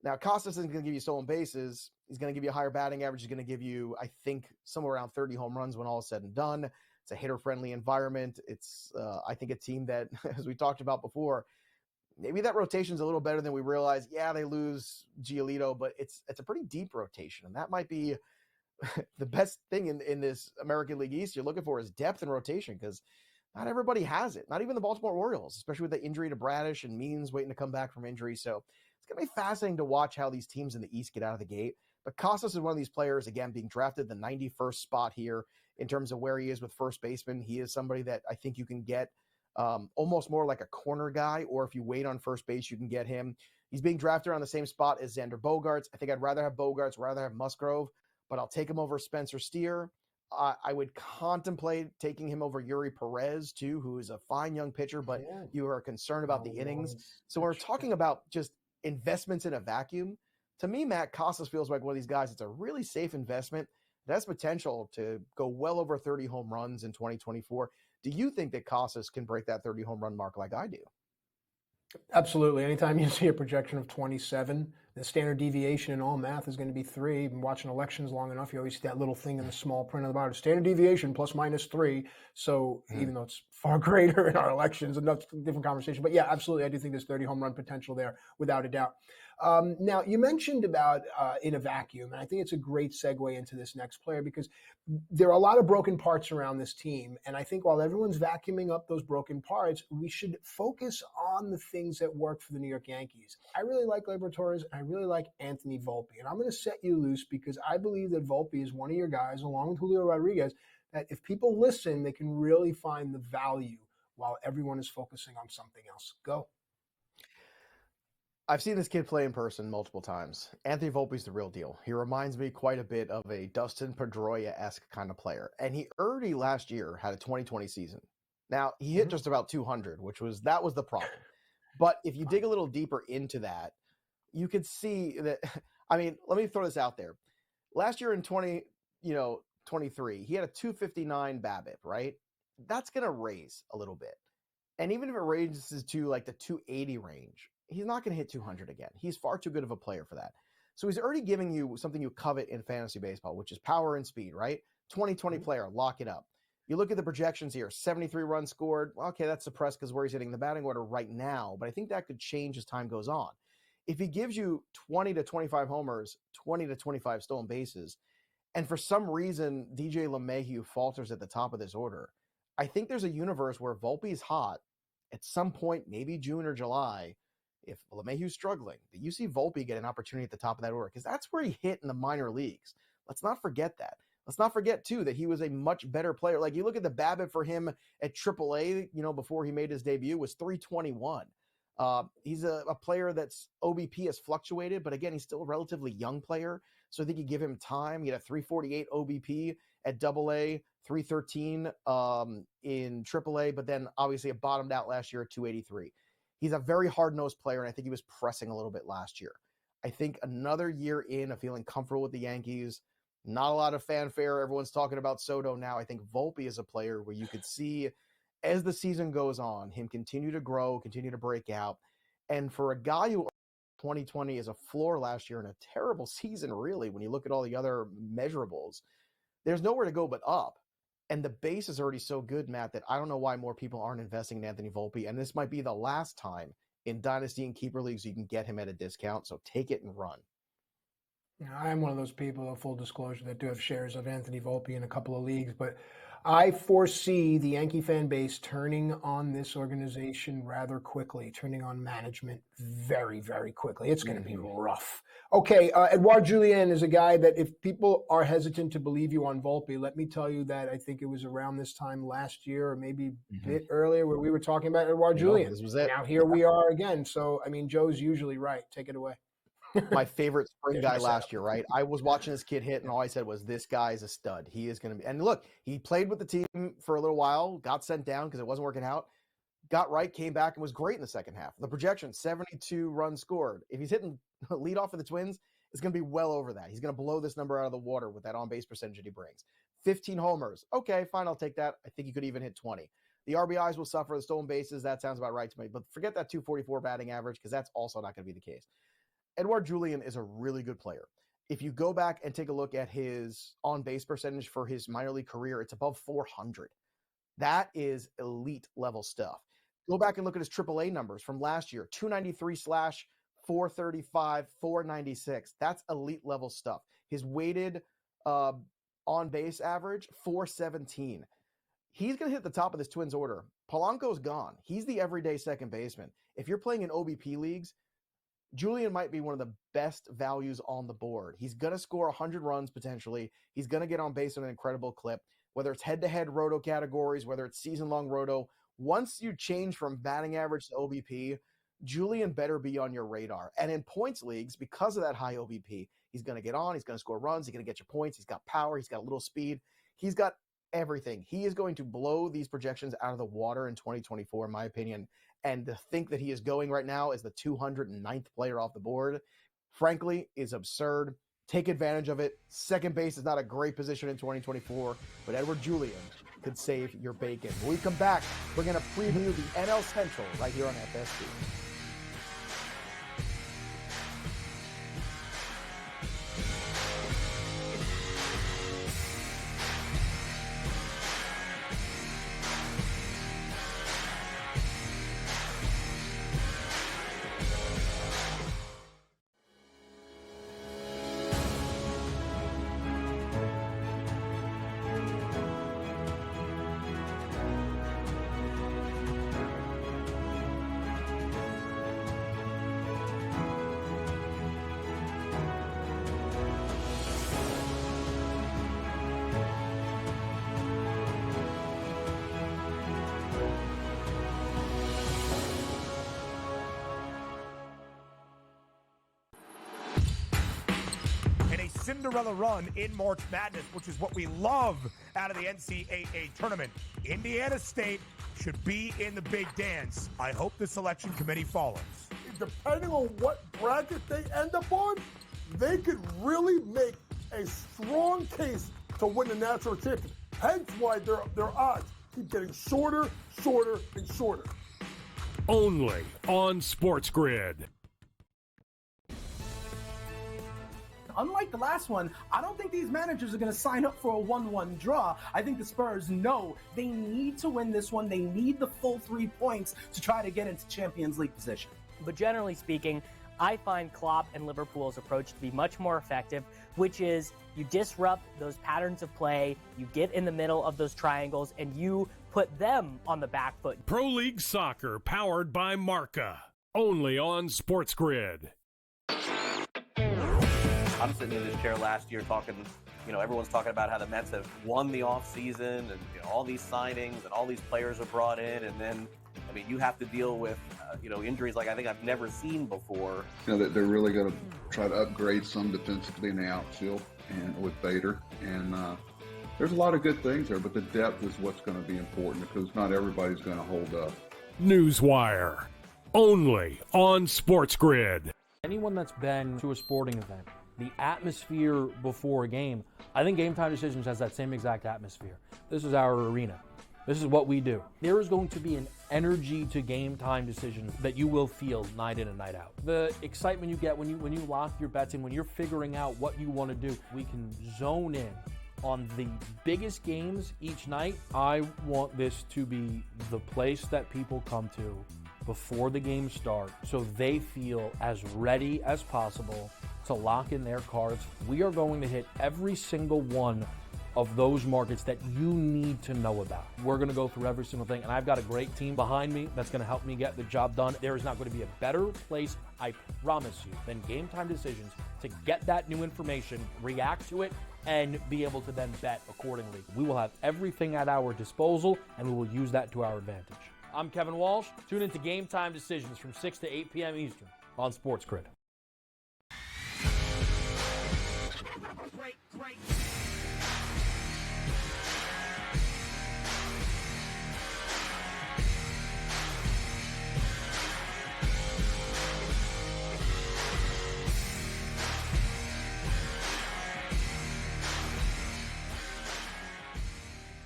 B: Now, Costas isn't going to give you stolen bases. He's going to give you a higher batting average. He's going to give you, I think, somewhere around 30 home runs when all is said and done. It's a hitter-friendly environment. It's, I think, a team that, as we talked about before, maybe that rotation's a little better than we realize. Yeah, they lose Giolito, but it's a pretty deep rotation, and that might be the best thing in this American League East you're looking for is depth and rotation, because not everybody has it. Not even the Baltimore Orioles, especially with the injury to Bradish and Means waiting to come back from injury. So it's going to be fascinating to watch how these teams in the East get out of the gate. But Costas is one of these players, again, being drafted the 91st spot here in terms of where he is with first baseman. He is somebody that I think you can get almost more like a corner guy, or if you wait on first base, you can get him. He's being drafted on the same spot as Xander Bogaerts. I think I'd rather have Bogaerts, rather have Musgrove, but I'll take him over Spencer Steer. I would contemplate taking him over Yuri Perez, too, who is a fine young pitcher, but you are concerned about the innings. So we're talking about just investments in a vacuum. To me, Matt, Costas feels like one of these guys. It's a really safe investment. It has potential to go well over 30 home runs in 2024. Do you think that Costas can break that 30 home run mark like I do?
A: Absolutely. Anytime you see a projection of 27, the standard deviation in all math is going to be 3. You've been watching elections long enough, you always see that little thing in the small print on the bottom, standard deviation plus minus 3. So even though it's far greater in our elections, and that's a different conversation. But yeah, absolutely. I do think there's 30 home run potential there without a doubt. Now, you mentioned about in a vacuum, and I think it's a great segue into this next player, because there are a lot of broken parts around this team. And I think while everyone's vacuuming up those broken parts, we should focus on the things that work for the New York Yankees. I really like Gleyber Torres, and I really like Anthony Volpe. And I'm going to set you loose because I believe that Volpe is one of your guys, along with Julio Rodriguez, that if people listen, they can really find the value while everyone is focusing on something else. Go.
B: I've seen this kid play in person multiple times. Anthony Volpe's the real deal. He reminds me quite a bit of a Dustin Pedroia-esque kind of player. And he already last year had a 2020 season. Now, he hit just about 200, that was the problem. But if you dig a little deeper into that, you could see that, I mean, let me throw this out there. Last year in 23, he had a 259 BABIP, right? That's going to raise a little bit. And even if it raises to like the 280 range, he's not going to hit 200 again. He's far too good of a player for that. So he's already giving you something you covet in fantasy baseball, which is power and speed, right? 2020 player, lock it up. You look at the projections here, 73 runs scored. Well, okay, that's suppressed because where he's hitting the batting order right now, but I think that could change as time goes on. If he gives you 20 to 25 homers, 20 to 25 stolen bases, and for some reason DJ LeMahieu falters at the top of this order, I think there's a universe where Volpe's hot at some point, maybe June or July. If LeMahieu's struggling, that you see Volpe get an opportunity at the top of that order, because that's where he hit in the minor leagues. Let's not forget that. Let's not forget, too, that he was a much better player. Like, you look at the BABIP for him at AAA, before he made his debut, was 321. He's a player that's OBP has fluctuated, but again, he's still a relatively young player. So I think you give him time. He had a 348 OBP at AA, 313 in AAA, but then obviously it bottomed out last year at 283. He's a very hard-nosed player, and I think he was pressing a little bit last year. I think another year in of feeling comfortable with the Yankees, not a lot of fanfare. Everyone's talking about Soto now. I think Volpe is a player where you could see, as the season goes on, him continue to grow, continue to break out. And for a guy who 2020 is a floor last year and a terrible season, really, when you look at all the other measurables, there's nowhere to go but up. And the base is already so good, Matt, that I don't know why more people aren't investing in Anthony Volpe. And this might be the last time in Dynasty and Keeper Leagues you can get him at a discount. So take it and run.
A: I'm one of those people, full disclosure, that do have shares of Anthony Volpe in a couple of leagues, but I foresee the Yankee fan base turning on this organization rather quickly, turning on management very, very quickly. It's going to be rough. Okay, Edouard Julien is a guy that if people are hesitant to believe you on Volpe, let me tell you that I think it was around this time last year or maybe a bit earlier where we were talking about Edouard Julien.
B: This was it.
A: Now here we are again. So, I mean, Joe's usually right. Take it away.
B: My favorite spring guy last year, right? I was watching this kid hit, and all I said was, this guy's a stud. He is going to be. And look, he played with the team for a little while, got sent down because it wasn't working out, got right, came back, and was great in the second half. The projection, 72 runs scored. If he's hitting lead off for the Twins, it's going to be well over that. He's going to blow this number out of the water with that on-base percentage that he brings. 15 homers. Okay, fine, I'll take that. I think he could even hit 20. The RBIs will suffer, the stolen bases, that sounds about right to me. But forget that 244 batting average, because that's also not going to be the case. Edouard Julien is a really good player. If you go back and take a look at his on-base percentage for his minor league career, it's above 400. That is elite level stuff. Go back and look at his AAA numbers from last year, 293/435, 496. That's elite level stuff. His weighted on-base average, 417. He's going to hit the top of this Twins order. Polanco's gone. He's the everyday second baseman. If you're playing in OBP leagues, Julien might be one of the best values on the board. He's going to score 100 runs potentially. He's going to get on base at an incredible clip, whether it's head-to-head roto categories, whether it's season-long roto. Once you change from batting average to OBP, Julien better be on your radar. And in points leagues, because of that high OBP, he's going to get on, he's going to score runs, he's going to get you points, he's got power, he's got a little speed. He's got everything. He is going to blow these projections out of the water in 2024, in my opinion. And to think that he is going right now as the 209th player off the board, frankly, is absurd. Take advantage of it. Second base is not a great position in 2024, but Edouard Julien could save your bacon. When we come back, we're going to preview the NL Central right here on FST.
C: Cinderella run in March Madness, which is what we love out of the NCAA tournament. Indiana State should be in the big dance. I hope the selection committee follows.
D: Depending on what bracket they end up on, they could really make a strong case to win the national championship. Hence why their odds keep getting shorter, shorter, and shorter.
E: Only on SportsGrid.
F: Unlike the last one, I don't think these managers are going to sign up for a 1-1 draw. I think the Spurs know they need to win this one. They need the full 3 points to try to get into Champions League position.
G: But generally speaking, I find Klopp and Liverpool's approach to be much more effective, which is you disrupt those patterns of play, you get in the middle of those triangles, and you put them on the back foot.
E: Pro League Soccer, powered by Marca. Only on SportsGrid.
H: I'm sitting in this chair last year talking, everyone's talking about how the Mets have won the offseason and all these signings and all these players are brought in. And then, you have to deal with, injuries like I think I've never seen before.
I: That they're really going to try to upgrade some defensively in the outfield and with Bader. And there's a lot of good things there, but the depth is what's going to be important because not everybody's going to hold up.
E: Newswire. Only on SportsGrid.
J: Anyone that's been to a sporting event, the atmosphere before a game, I think Game Time Decisions has that same exact atmosphere. This is our arena. This is what we do. There is going to be an energy to Game Time Decisions that you will feel night in and night out. The excitement you get when you lock your bets in, when you're figuring out what you want to do, we can zone in on the biggest games each night. I want this to be the place that people come to before the games start so they feel as ready as possible to lock in their cards. We are going to hit every single one of those markets that you need to know about. We're going to go through every single thing, and I've got a great team behind me that's going to help me get the job done. There is not going to be a better place, I promise you, than Game Time Decisions to get that new information, react to it, and be able to then bet accordingly. We will have everything at our disposal, and we will use that to our advantage. I'm Kevin Walsh. Tune into Game Time Decisions from 6 to 8 p.m. Eastern on SportsGrid.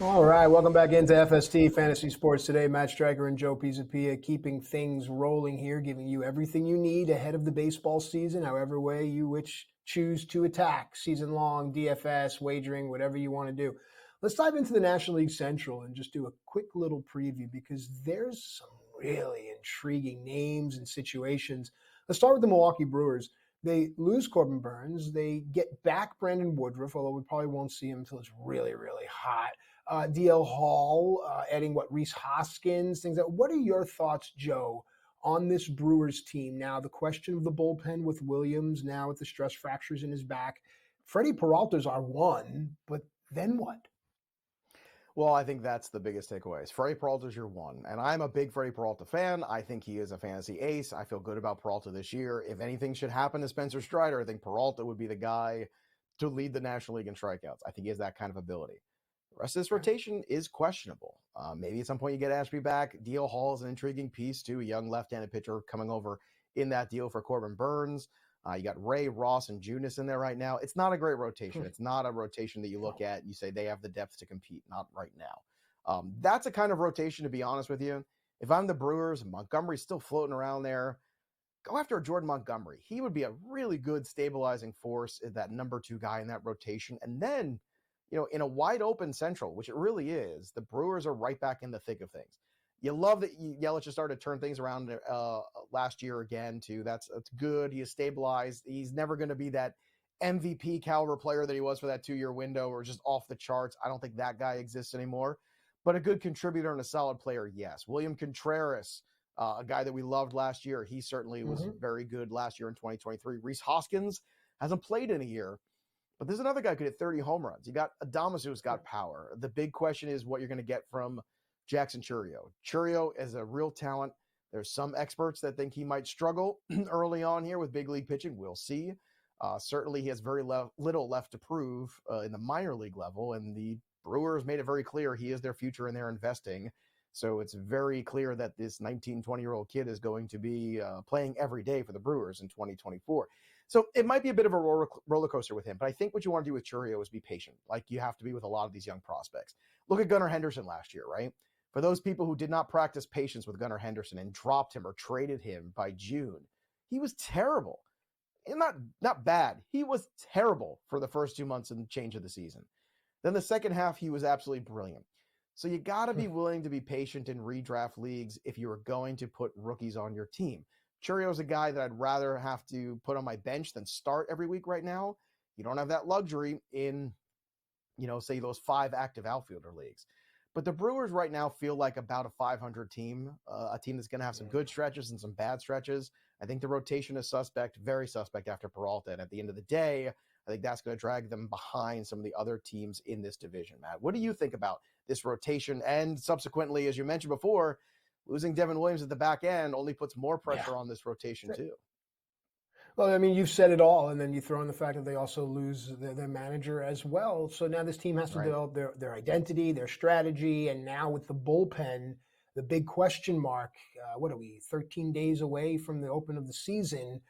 A: All right, welcome back into FST Fantasy Sports Today. Matt Striker and Joe Pisapia keeping things rolling here, giving you everything you need ahead of the baseball season, however way you choose to attack, season long, DFS, wagering, whatever you want to do. Let's dive into the National League Central and just do a quick little preview because there's some really intriguing names and situations. Let's start with the Milwaukee Brewers. They lose Corbin Burns. They get back Brandon Woodruff, although we probably won't see him until it's really, really hot. DL Hall, adding Reese Hoskins, things like that. What are your thoughts, Joe, on this Brewers team? Now, the question of the bullpen with Williams, now with the stress fractures in his back. Freddie Peralta's our one, but then what?
B: Well, I think that's the biggest takeaway. Freddie Peralta's your one. And I'm a big Freddie Peralta fan. I think he is a fantasy ace. I feel good about Peralta this year. If anything should happen to Spencer Strider, I think Peralta would be the guy to lead the National League in strikeouts. I think he has that kind of ability. The rest of this rotation is questionable. Maybe at some point you get Ashby back. DL Hall is an intriguing piece, too, a young left-handed pitcher coming over in that deal for Corbin Burns. You got Ray, Ross, and Junis in there right now. It's not a great rotation. It's not a rotation that you look at and you say they have the depth to compete. Not right now. That's a kind of rotation, to be honest with you. If I'm the Brewers, Montgomery's still floating around there, go after Jordan Montgomery. He would be a really good stabilizing force, that number 2 guy in that rotation. And then, in a wide open Central, which it really is, the Brewers are right back in the thick of things. You love that Yelich just started to turn things around last year again, too. That's good. He is stabilized. He's never going to be that MVP caliber player that he was for that 2-year window or just off the charts. I don't think that guy exists anymore. But a good contributor and a solid player, yes. William Contreras, a guy that we loved last year. He certainly was very good last year in 2023. Reese Hoskins hasn't played in a year. But there's another guy who could hit 30 home runs. You got Adames, who's got power. The big question is what you're going to get from Jackson Chourio. Chourio is a real talent. There's some experts that think he might struggle early on here with big league pitching. We'll see. Certainly, he has very little left to prove in the minor league level, and the Brewers made it very clear he is their future and they're investing. So it's very clear that this 19, 20-year-old kid is going to be playing every day for the Brewers in 2024. So it might be a bit of a roller coaster with him, but I think what you want to do with Chourio is be patient, like you have to be with a lot of these young prospects. Look at Gunnar Henderson last year, right? For those people who did not practice patience with Gunnar Henderson and dropped him or traded him by June, he was terrible. And not bad. He was terrible for the first 2 months and change of the season. Then the second half, he was absolutely brilliant. So you got to be willing to be patient in redraft leagues if you are going to put rookies on your team. Chourio's a guy that I'd rather have to put on my bench than start every week right now. You don't have that luxury in, say those 5 active outfielder leagues. But the Brewers right now feel like about a 500 team, a team that's going to have some good stretches and some bad stretches. I think the rotation is suspect, very suspect after Peralta. And at the end of the day, I think that's going to drag them behind some of the other teams in this division, Matt. What do you think about this rotation? And subsequently, as you mentioned before, losing Devin Williams at the back end only puts more pressure on this rotation too.
A: Well, I mean, you've said it all, and then you throw in the fact that they also lose their manager as well. So now this team has to develop their identity, their strategy, and now with the bullpen, the big question mark, what are we, 13 days away from the open of the season?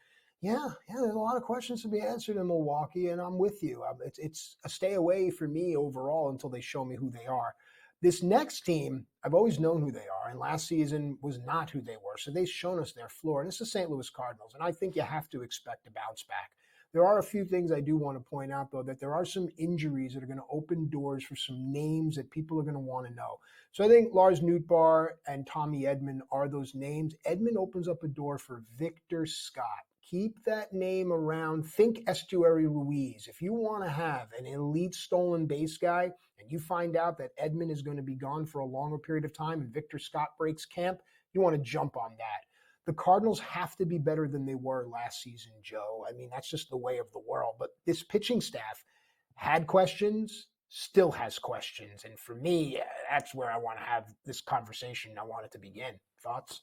A: Yeah, there's a lot of questions to be answered in Milwaukee, and I'm with you. It's a stay away for me overall until they show me who they are. This next team, I've always known who they are, and last season was not who they were. So they've shown us their floor, and it's the St. Louis Cardinals, and I think you have to expect a bounce back. There are a few things I do want to point out, though, that there are some injuries that are going to open doors for some names that people are going to want to know. So I think Lars Nootbaar and Tommy Edman are those names. Edman opens up a door for Victor Scott. Keep that name around. Think Estuary Ruiz. If you want to have an elite stolen base guy and you find out that Edman is going to be gone for a longer period of time and Victor Scott breaks camp, you want to jump on that. The Cardinals have to be better than they were last season, Joe. I mean, that's just the way of the world. But this pitching staff had questions, still has questions. And for me, that's where I want to have this conversation. I want it to begin. Thoughts?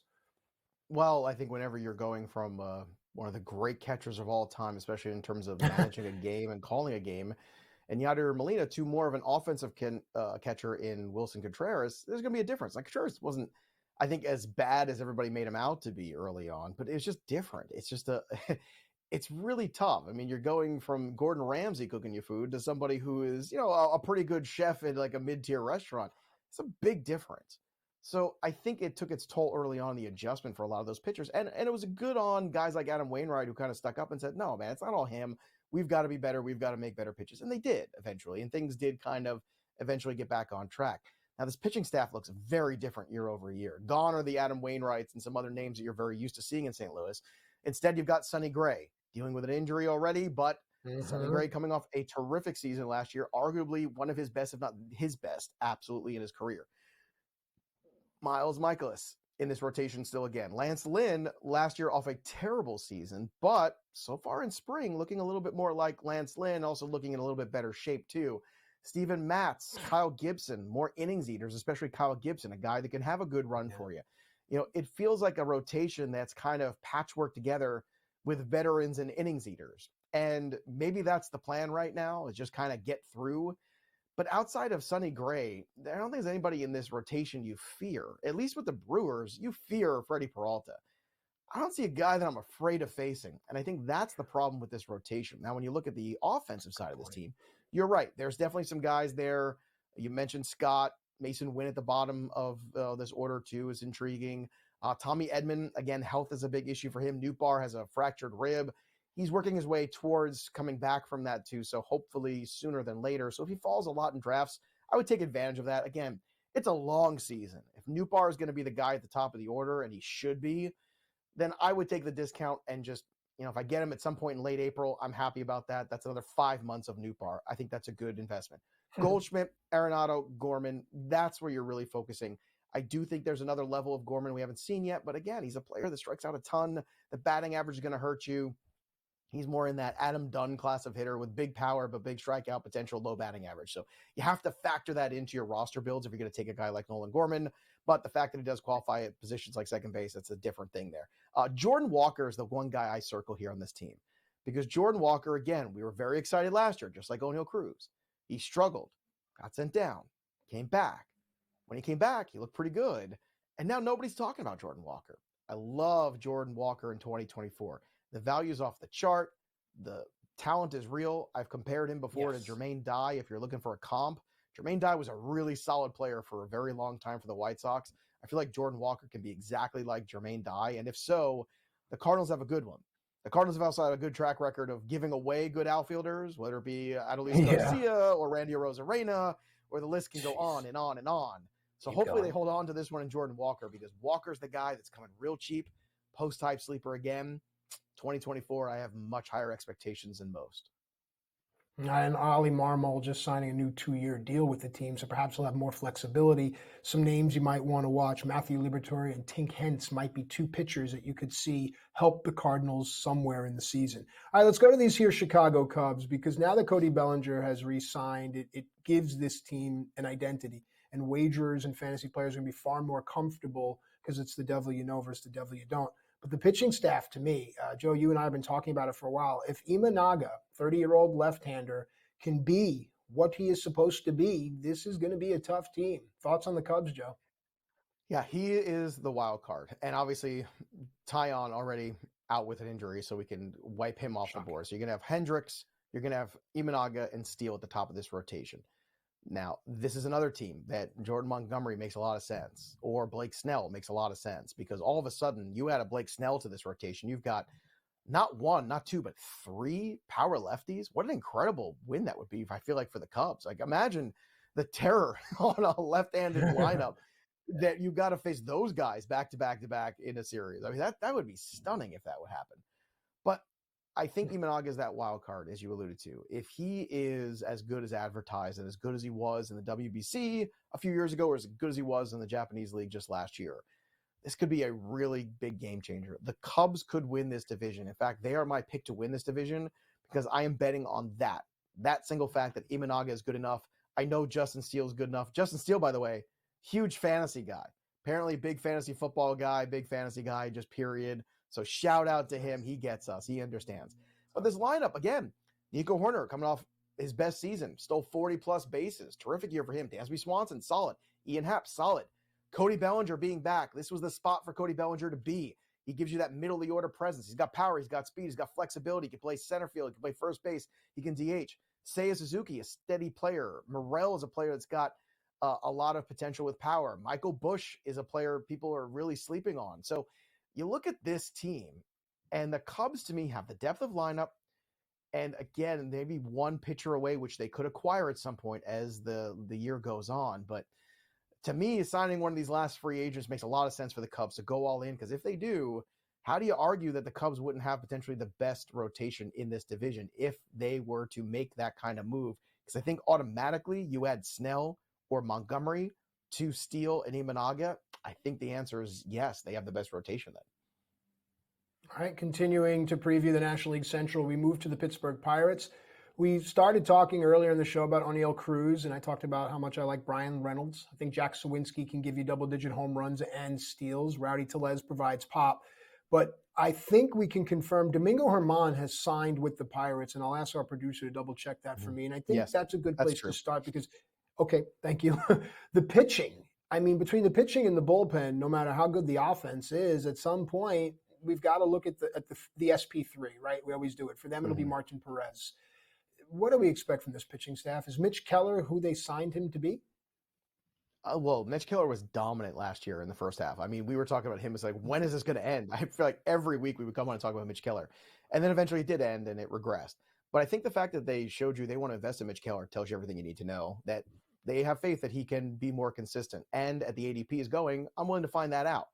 B: Well, I think whenever you're going from one of the great catchers of all time, especially in terms of managing a game and calling a game, and Yadier Molina to more of an offensive catcher in Wilson Contreras, there's going to be a difference. Like, Contreras wasn't, I think, as bad as everybody made him out to be early on, but it was just different. It's just it's really tough. I mean, you're going from Gordon Ramsay cooking you food to somebody who is, a pretty good chef at like a mid-tier restaurant. It's a big difference. So I think it took its toll early on, the adjustment for a lot of those pitchers. And it was good on guys like Adam Wainwright, who kind of stuck up and said, no, man, it's not all him. We've got to be better. We've got to make better pitches. And they did eventually. And things did kind of eventually get back on track. Now, this pitching staff looks very different year over year. Gone are the Adam Wainwrights and some other names that you're very used to seeing in St. Louis. Instead, you've got Sonny Gray dealing with an injury already, but Sonny Gray coming off a terrific season last year, arguably one of his best, if not his best, absolutely in his career. Miles Michaelis in this rotation still again. Lance Lynn last year off a terrible season, but so far in spring looking a little bit more like Lance Lynn, also looking in a little bit better shape too. Steven Matz, Kyle Gibson, more innings eaters, especially Kyle Gibson, a guy that can have a good run for you. It feels like a rotation that's kind of patchwork together with veterans and innings eaters. And maybe that's the plan right now, is just kind of get through. But outside of Sonny Gray, I don't think there's anybody in this rotation you fear. At least with the Brewers, you fear Freddie Peralta. I don't see a guy that I'm afraid of facing. And I think that's the problem with this rotation. Now, when you look at the offensive side of this team, you're right. There's definitely some guys there. You mentioned Scott. Mason Wynn at the bottom of this order, too, is intriguing. Tommy Edman, again, health is a big issue for him. Nootbaar has a fractured rib. He's working his way towards coming back from that, too, so hopefully sooner than later. So if he falls a lot in drafts, I would take advantage of that. Again, it's a long season. If Nootbaar is going to be the guy at the top of the order, and he should be, then I would take the discount and just, if I get him at some point in late April, I'm happy about that. That's another 5 months of Nootbaar. I think that's a good investment. Goldschmidt, Arenado, Gorman, that's where you're really focusing. I do think there's another level of Gorman we haven't seen yet, but again, he's a player that strikes out a ton. The batting average is going to hurt you. He's more in that Adam Dunn class of hitter with big power, but big strikeout potential, low batting average. So you have to factor that into your roster builds if you're going to take a guy like Nolan Gorman. But the fact that he does qualify at positions like second base, that's a different thing there. Jordan Walker is the one guy I circle here on this team, because Jordan Walker, again, we were very excited last year, just like O'Neal Cruz. He struggled, got sent down, came back. When he came back, he looked pretty good. And now nobody's talking about Jordan Walker. I love Jordan Walker in 2024. The value's off the chart. The talent is real. I've compared him before to Jermaine Dye. If you're looking for a comp, Jermaine Dye was a really solid player for a very long time for the White Sox. I feel like Jordan Walker can be exactly like Jermaine Dye. And if so, the Cardinals have a good one. The Cardinals have also had a good track record of giving away good outfielders, whether it be Adolis Garcia or Randy Arozarena, or the list can go on and on and on. So hopefully they hold on to this one in Jordan Walker, because Walker's the guy that's coming real cheap, post-type sleeper again. 2024, I have much higher expectations than most.
A: And Ali Marmol just signing a new 2-year deal with the team, so perhaps he'll have more flexibility. Some names you might want to watch: Matthew Liberatore and Tink Hence might be two pitchers that you could see help the Cardinals somewhere in the season. All right, let's go to these here Chicago Cubs, because now that Cody Bellinger has re-signed, it gives this team an identity, and wagerers and fantasy players are going to be far more comfortable, because it's the devil you know versus the devil you don't. But the pitching staff, to me, Joe, you and I have been talking about it for a while. If Imanaga, 30-year-old left-hander, can be what he is supposed to be, this is going to be a tough team. Thoughts on the Cubs, Joe?
B: Yeah, he is the wild card. And obviously, Tyon already out with an injury, so we can wipe him off the board. So you're going to have Hendricks, you're going to have Imanaga and Steele at the top of this rotation. Now, this is another team that Jordan Montgomery makes a lot of sense, or Blake Snell makes a lot of sense, because all of a sudden you add a Blake Snell to this rotation. You've got not one, not two, but three power lefties. What an incredible win that would be, I feel like, for the Cubs. Like, imagine the terror on a left-handed lineup that you've got to face those guys back to back to back in a series. I mean, that would be stunning if that would happen. But I think Imanaga is that wild card, as you alluded to. If he is as good as advertised and as good as he was in the WBC a few years ago, or as good as he was in the Japanese League just last year, this could be a really big game changer. The Cubs could win this division. In fact, they are my pick to win this division, because I am betting on that single fact that Imanaga is good enough. I know Justin Steele is good enough. Justin Steele, by the way, huge fantasy guy. Apparently big fantasy football guy, big fantasy guy, just period. So shout out to him. He gets us. He understands. But this lineup, again, Nico Horner coming off his best season, stole 40-plus bases. Terrific year for him. Dansby Swanson, solid. Ian Happ, solid. Cody Bellinger being back. This was the spot for Cody Bellinger to be. He gives you that middle of the order presence. He's got power. He's got speed. He's got flexibility. He can play center field. He can play first base. He can DH. Seiya Suzuki, a steady player. Morel is a player that's got a lot of potential with power. Michael Busch is a player people are really sleeping on. So you look at this team, and the Cubs, to me, have the depth of lineup. And again, maybe one pitcher away, which they could acquire at some point as the year goes on. But to me, signing one of these last free agents makes a lot of sense for the Cubs to go all in. Because if they do, how do you argue that the Cubs wouldn't have potentially the best rotation in this division if they were to make that kind of move? Because I think automatically you add Snell or Montgomery to Steele and Imanaga. I think the answer is yes, they have the best rotation then.
A: All right, continuing to preview the National League Central, we move to the Pittsburgh Pirates. We started talking earlier in the show about O'Neill Cruz, and I talked about how much I like Brian Reynolds. I think Jack Sawinski can give you double-digit home runs and steals. Rowdy Tellez provides pop. But I think we can confirm Domingo Germán has signed with the Pirates, and I'll ask our producer to double-check that for me. And I think that's a good place to start because, okay, thank you. The pitching, I mean, between the pitching and the bullpen, no matter how good the offense is, at some point, we've got to look at the SP3, right? We always do it. For them, it'll be Martin Perez. What do we expect from this pitching staff? Is Mitch Keller who they signed him to be?
B: Well, Mitch Keller was dominant last year in the first half. I mean, we were talking about him as like, when is this going to end? I feel like every week we would come on and talk about Mitch Keller. And then eventually it did end and it regressed. But I think the fact that they showed you they want to invest in Mitch Keller tells you everything you need to know, that they have faith that he can be more consistent. And at the ADP is going, I'm willing to find that out.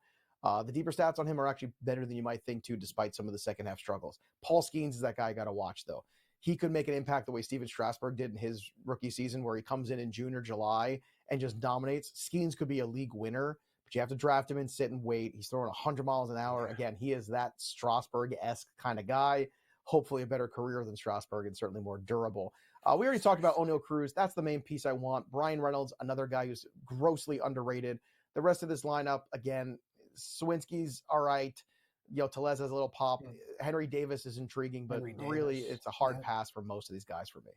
B: The deeper stats on him are actually better than you might think too, despite some of the second half struggles. Paul Skeens is that guy I got to watch though. He could make an impact the way Steven Strasburg did in his rookie season, where he comes in June or July and just dominates. Skeens could be a league winner, but you have to draft him and sit and wait. He's throwing 100 miles an hour. Again, he is that Strasburg-esque kind of guy. Hopefully a better career than Strasburg and certainly more durable. We already talked about O'Neill Cruz. That's the main piece I want. Brian Reynolds, another guy who's grossly underrated. The rest of this lineup, again, Sawinski's all right. Tellez has a little pop. Henry Davis is intriguing, but really it's a hard pass for most of these guys for me.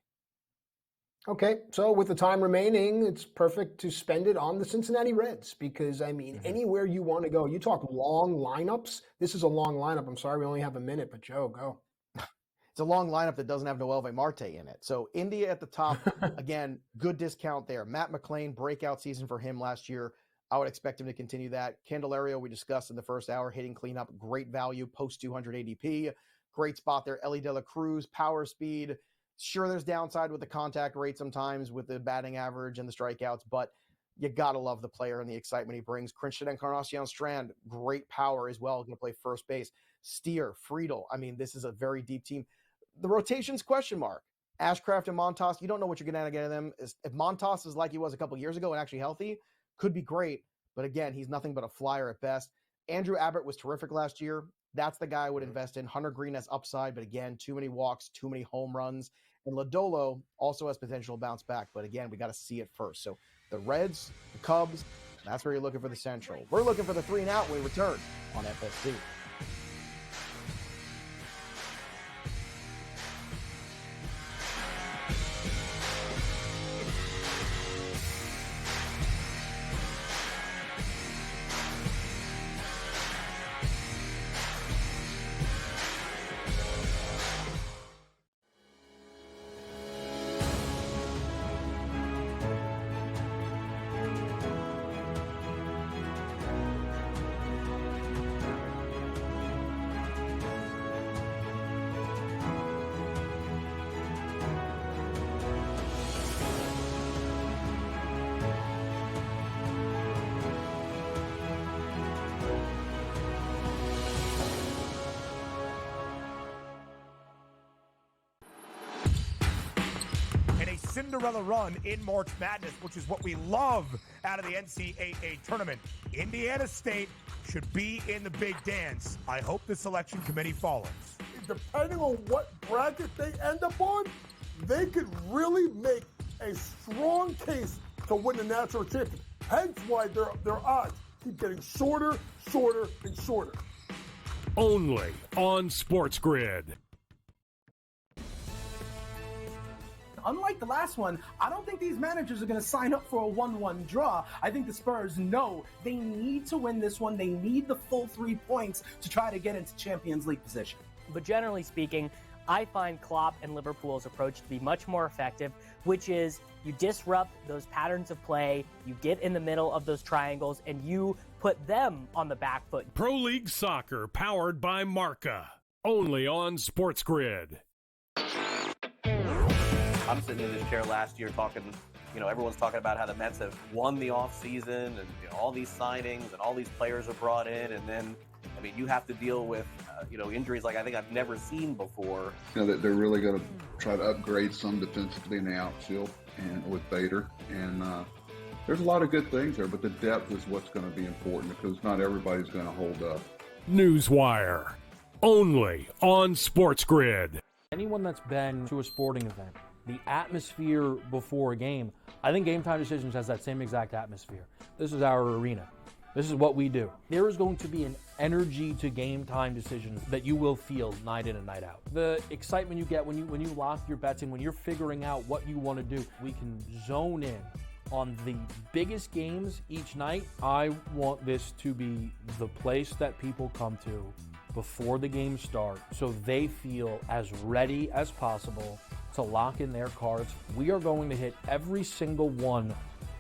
A: Okay, so with the time remaining, it's perfect to spend it on the Cincinnati Reds because, I mean, anywhere you want to go. You talk long lineups. This is a long lineup. I'm sorry we only have a minute, but Joe, go.
B: It's a long lineup that doesn't have Noelvi Marte in it. So India at the top, again, good discount there. Matt McClain, breakout season for him last year. I would expect him to continue that. Candelario, we discussed in the first hour, hitting cleanup, great value, post 200 ADP. Great spot there. Ellie De La Cruz, power speed. Sure, there's downside with the contact rate sometimes with the batting average and the strikeouts, but you got to love the player and the excitement he brings. Christian Encarnacion Strand, great power as well, going to play first base. Steer, Friedel. I mean, this is a very deep team. The rotation's question mark. Ashcraft and Montas, you don't know what you're going to get of them. If Montas is like he was a couple years ago and actually healthy, could be great, but again, he's nothing but a flyer at best. Andrew Abbott was terrific last year. That's the guy I would invest in. Hunter Green has upside, but again, too many walks, too many home runs. And Lodolo also has potential to bounce back, but again, we got to see it first. So the Reds, the Cubs, that's where you're looking for the Central. We're looking for the 3 and out when we return on FSC.
C: Cinderella run in March Madness, which is what we love out of the NCAA tournament. Indiana State should be in the big dance. I hope the selection committee follows.
D: Depending on what bracket they end up on, they could really make a strong case to win the national championship. Hence why their odds keep getting shorter, shorter, and shorter.
E: Only on SportsGrid.
F: unlike the last one, I don't think these managers are going to sign up for a 1-1 draw. I think the Spurs know they need to win this one. They need the full 3 points to try to get into Champions League position.
G: But generally speaking, I find Klopp and Liverpool's approach to be much more effective, which is you disrupt those patterns of play, you get in the middle of those triangles, and you put them on the back foot.
E: Pro League Soccer, powered by Marca. Only on SportsGrid.
H: I'm sitting in this chair last year talking, everyone's talking about how the Mets have won the offseason and all these signings and all these players are brought in. And then, you have to deal with, injuries like I think I've never seen before.
I: That they're really going to try to upgrade some defensively in the outfield and with Bader. And there's a lot of good things there, but the depth is what's going to be important because not everybody's going to hold up.
E: Newswire. Only on SportsGrid.
J: Anyone that's been to a sporting event, the atmosphere before a game, I think Game Time Decisions has that same exact atmosphere. This is our arena. This is what we do. There is going to be an energy to Game Time Decisions that you will feel night in and night out. The excitement you get when you lock your bets in, when you're figuring out what you want to do, we can zone in on the biggest games each night. I want this to be the place that people come to before the games start so they feel as ready as possible to lock in their cards. We are going to hit every single one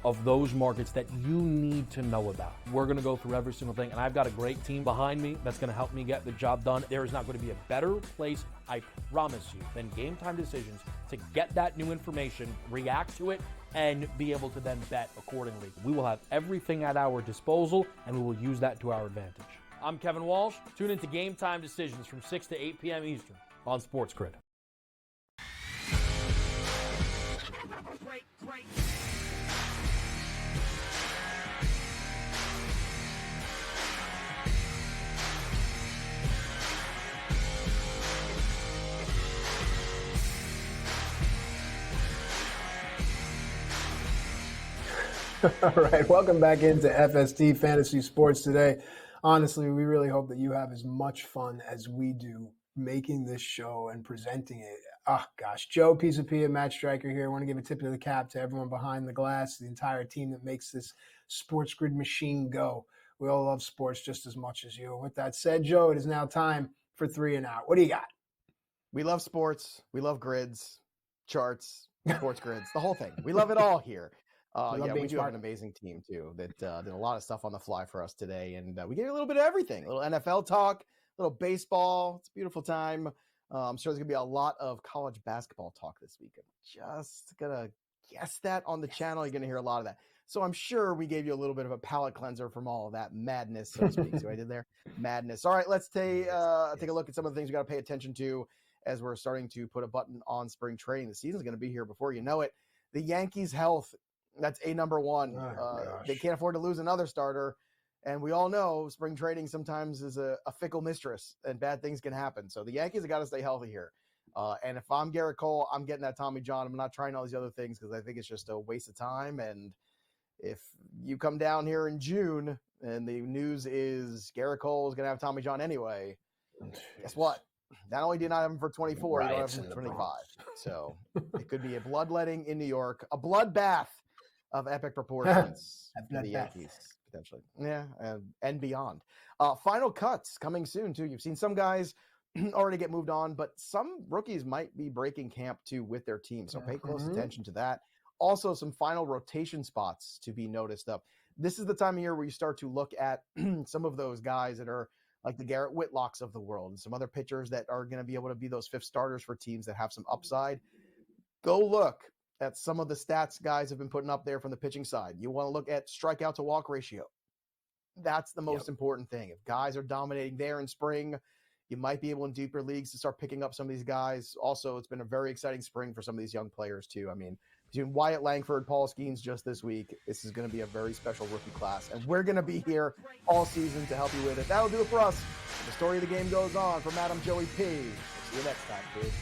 J: of those markets that you need to know about. We're going to go through every single thing, and I've got a great team behind me that's going to help me get the job done. There is not going to be a better place, I promise you, than Game Time Decisions to get that new information, react to it, and be able to then bet accordingly. We will have everything at our disposal, and we will use that to our advantage. I'm Kevin Walsh. Tune into Game Time Decisions from 6 to 8 p.m. Eastern on SportsGrid.
A: All right, welcome back into FST Fantasy Sports today. Honestly, we really hope that you have as much fun as we do making this show and presenting it. Oh, gosh. Joe Pisapia, Matt Striker here. I want to give a tip of the cap to everyone behind the glass, the entire team that makes this SportsGrid machine go. We all love sports just as much as you. And with that said, Joe, it is now time for 3 and Out. What do you got?
B: We love sports. We love grids, charts, sports grids, the whole thing. We love it all here. We do have an amazing team, too, that did a lot of stuff on the fly for us today. And we get a little bit of everything, a little NFL talk, a little baseball. It's a beautiful time. I'm sure there's going to be a lot of college basketball talk this week. I'm just going to guess that on the channel. You're going to hear a lot of that. So I'm sure we gave you a little bit of a palate cleanser from all of that madness, so to speak. See what I did there? Madness. All right, let's take a look at some of the things we got to pay attention to as we're starting to put a button on spring training. The season's going to be here before you know it. The Yankees' health. That's number one. They can't afford to lose another starter. And we all know spring training sometimes is a fickle mistress and bad things can happen. So the Yankees have got to stay healthy here. And if I'm Garrett Cole, I'm getting that Tommy John. I'm not trying all these other things because I think it's just a waste of time. And if you come down here in June and the news is Garrett Cole is going to have Tommy John anyway, guess what? Not only do you not have him for 24, you don't have him for 25. So it could be a bloodletting in New York, a bloodbath of epic proportions for the Yankees, potentially. Yeah, and beyond. Final cuts coming soon, too. You've seen some guys already get moved on, but some rookies might be breaking camp, too, with their team. So pay close attention to that. Also, some final rotation spots to be noticed up. This is the time of year where you start to look at some of those guys that are like the Garrett Whitlocks of the world and some other pitchers that are going to be able to be those fifth starters for teams that have some upside. Go look at some of the stats guys have been putting up there from the pitching side. You want to look at strikeout to walk ratio. That's the most important thing. If guys are dominating there in spring, you might be able in deeper leagues to start picking up some of these guys. Also, it's been a very exciting spring for some of these young players too. I mean, between Wyatt Langford, Paul Skeens just this week, this is going to be a very special rookie class. And we're going to be here all season to help you with it. That'll do it for us. The story of the game goes on. From Adam Joey P. See you next time, kids.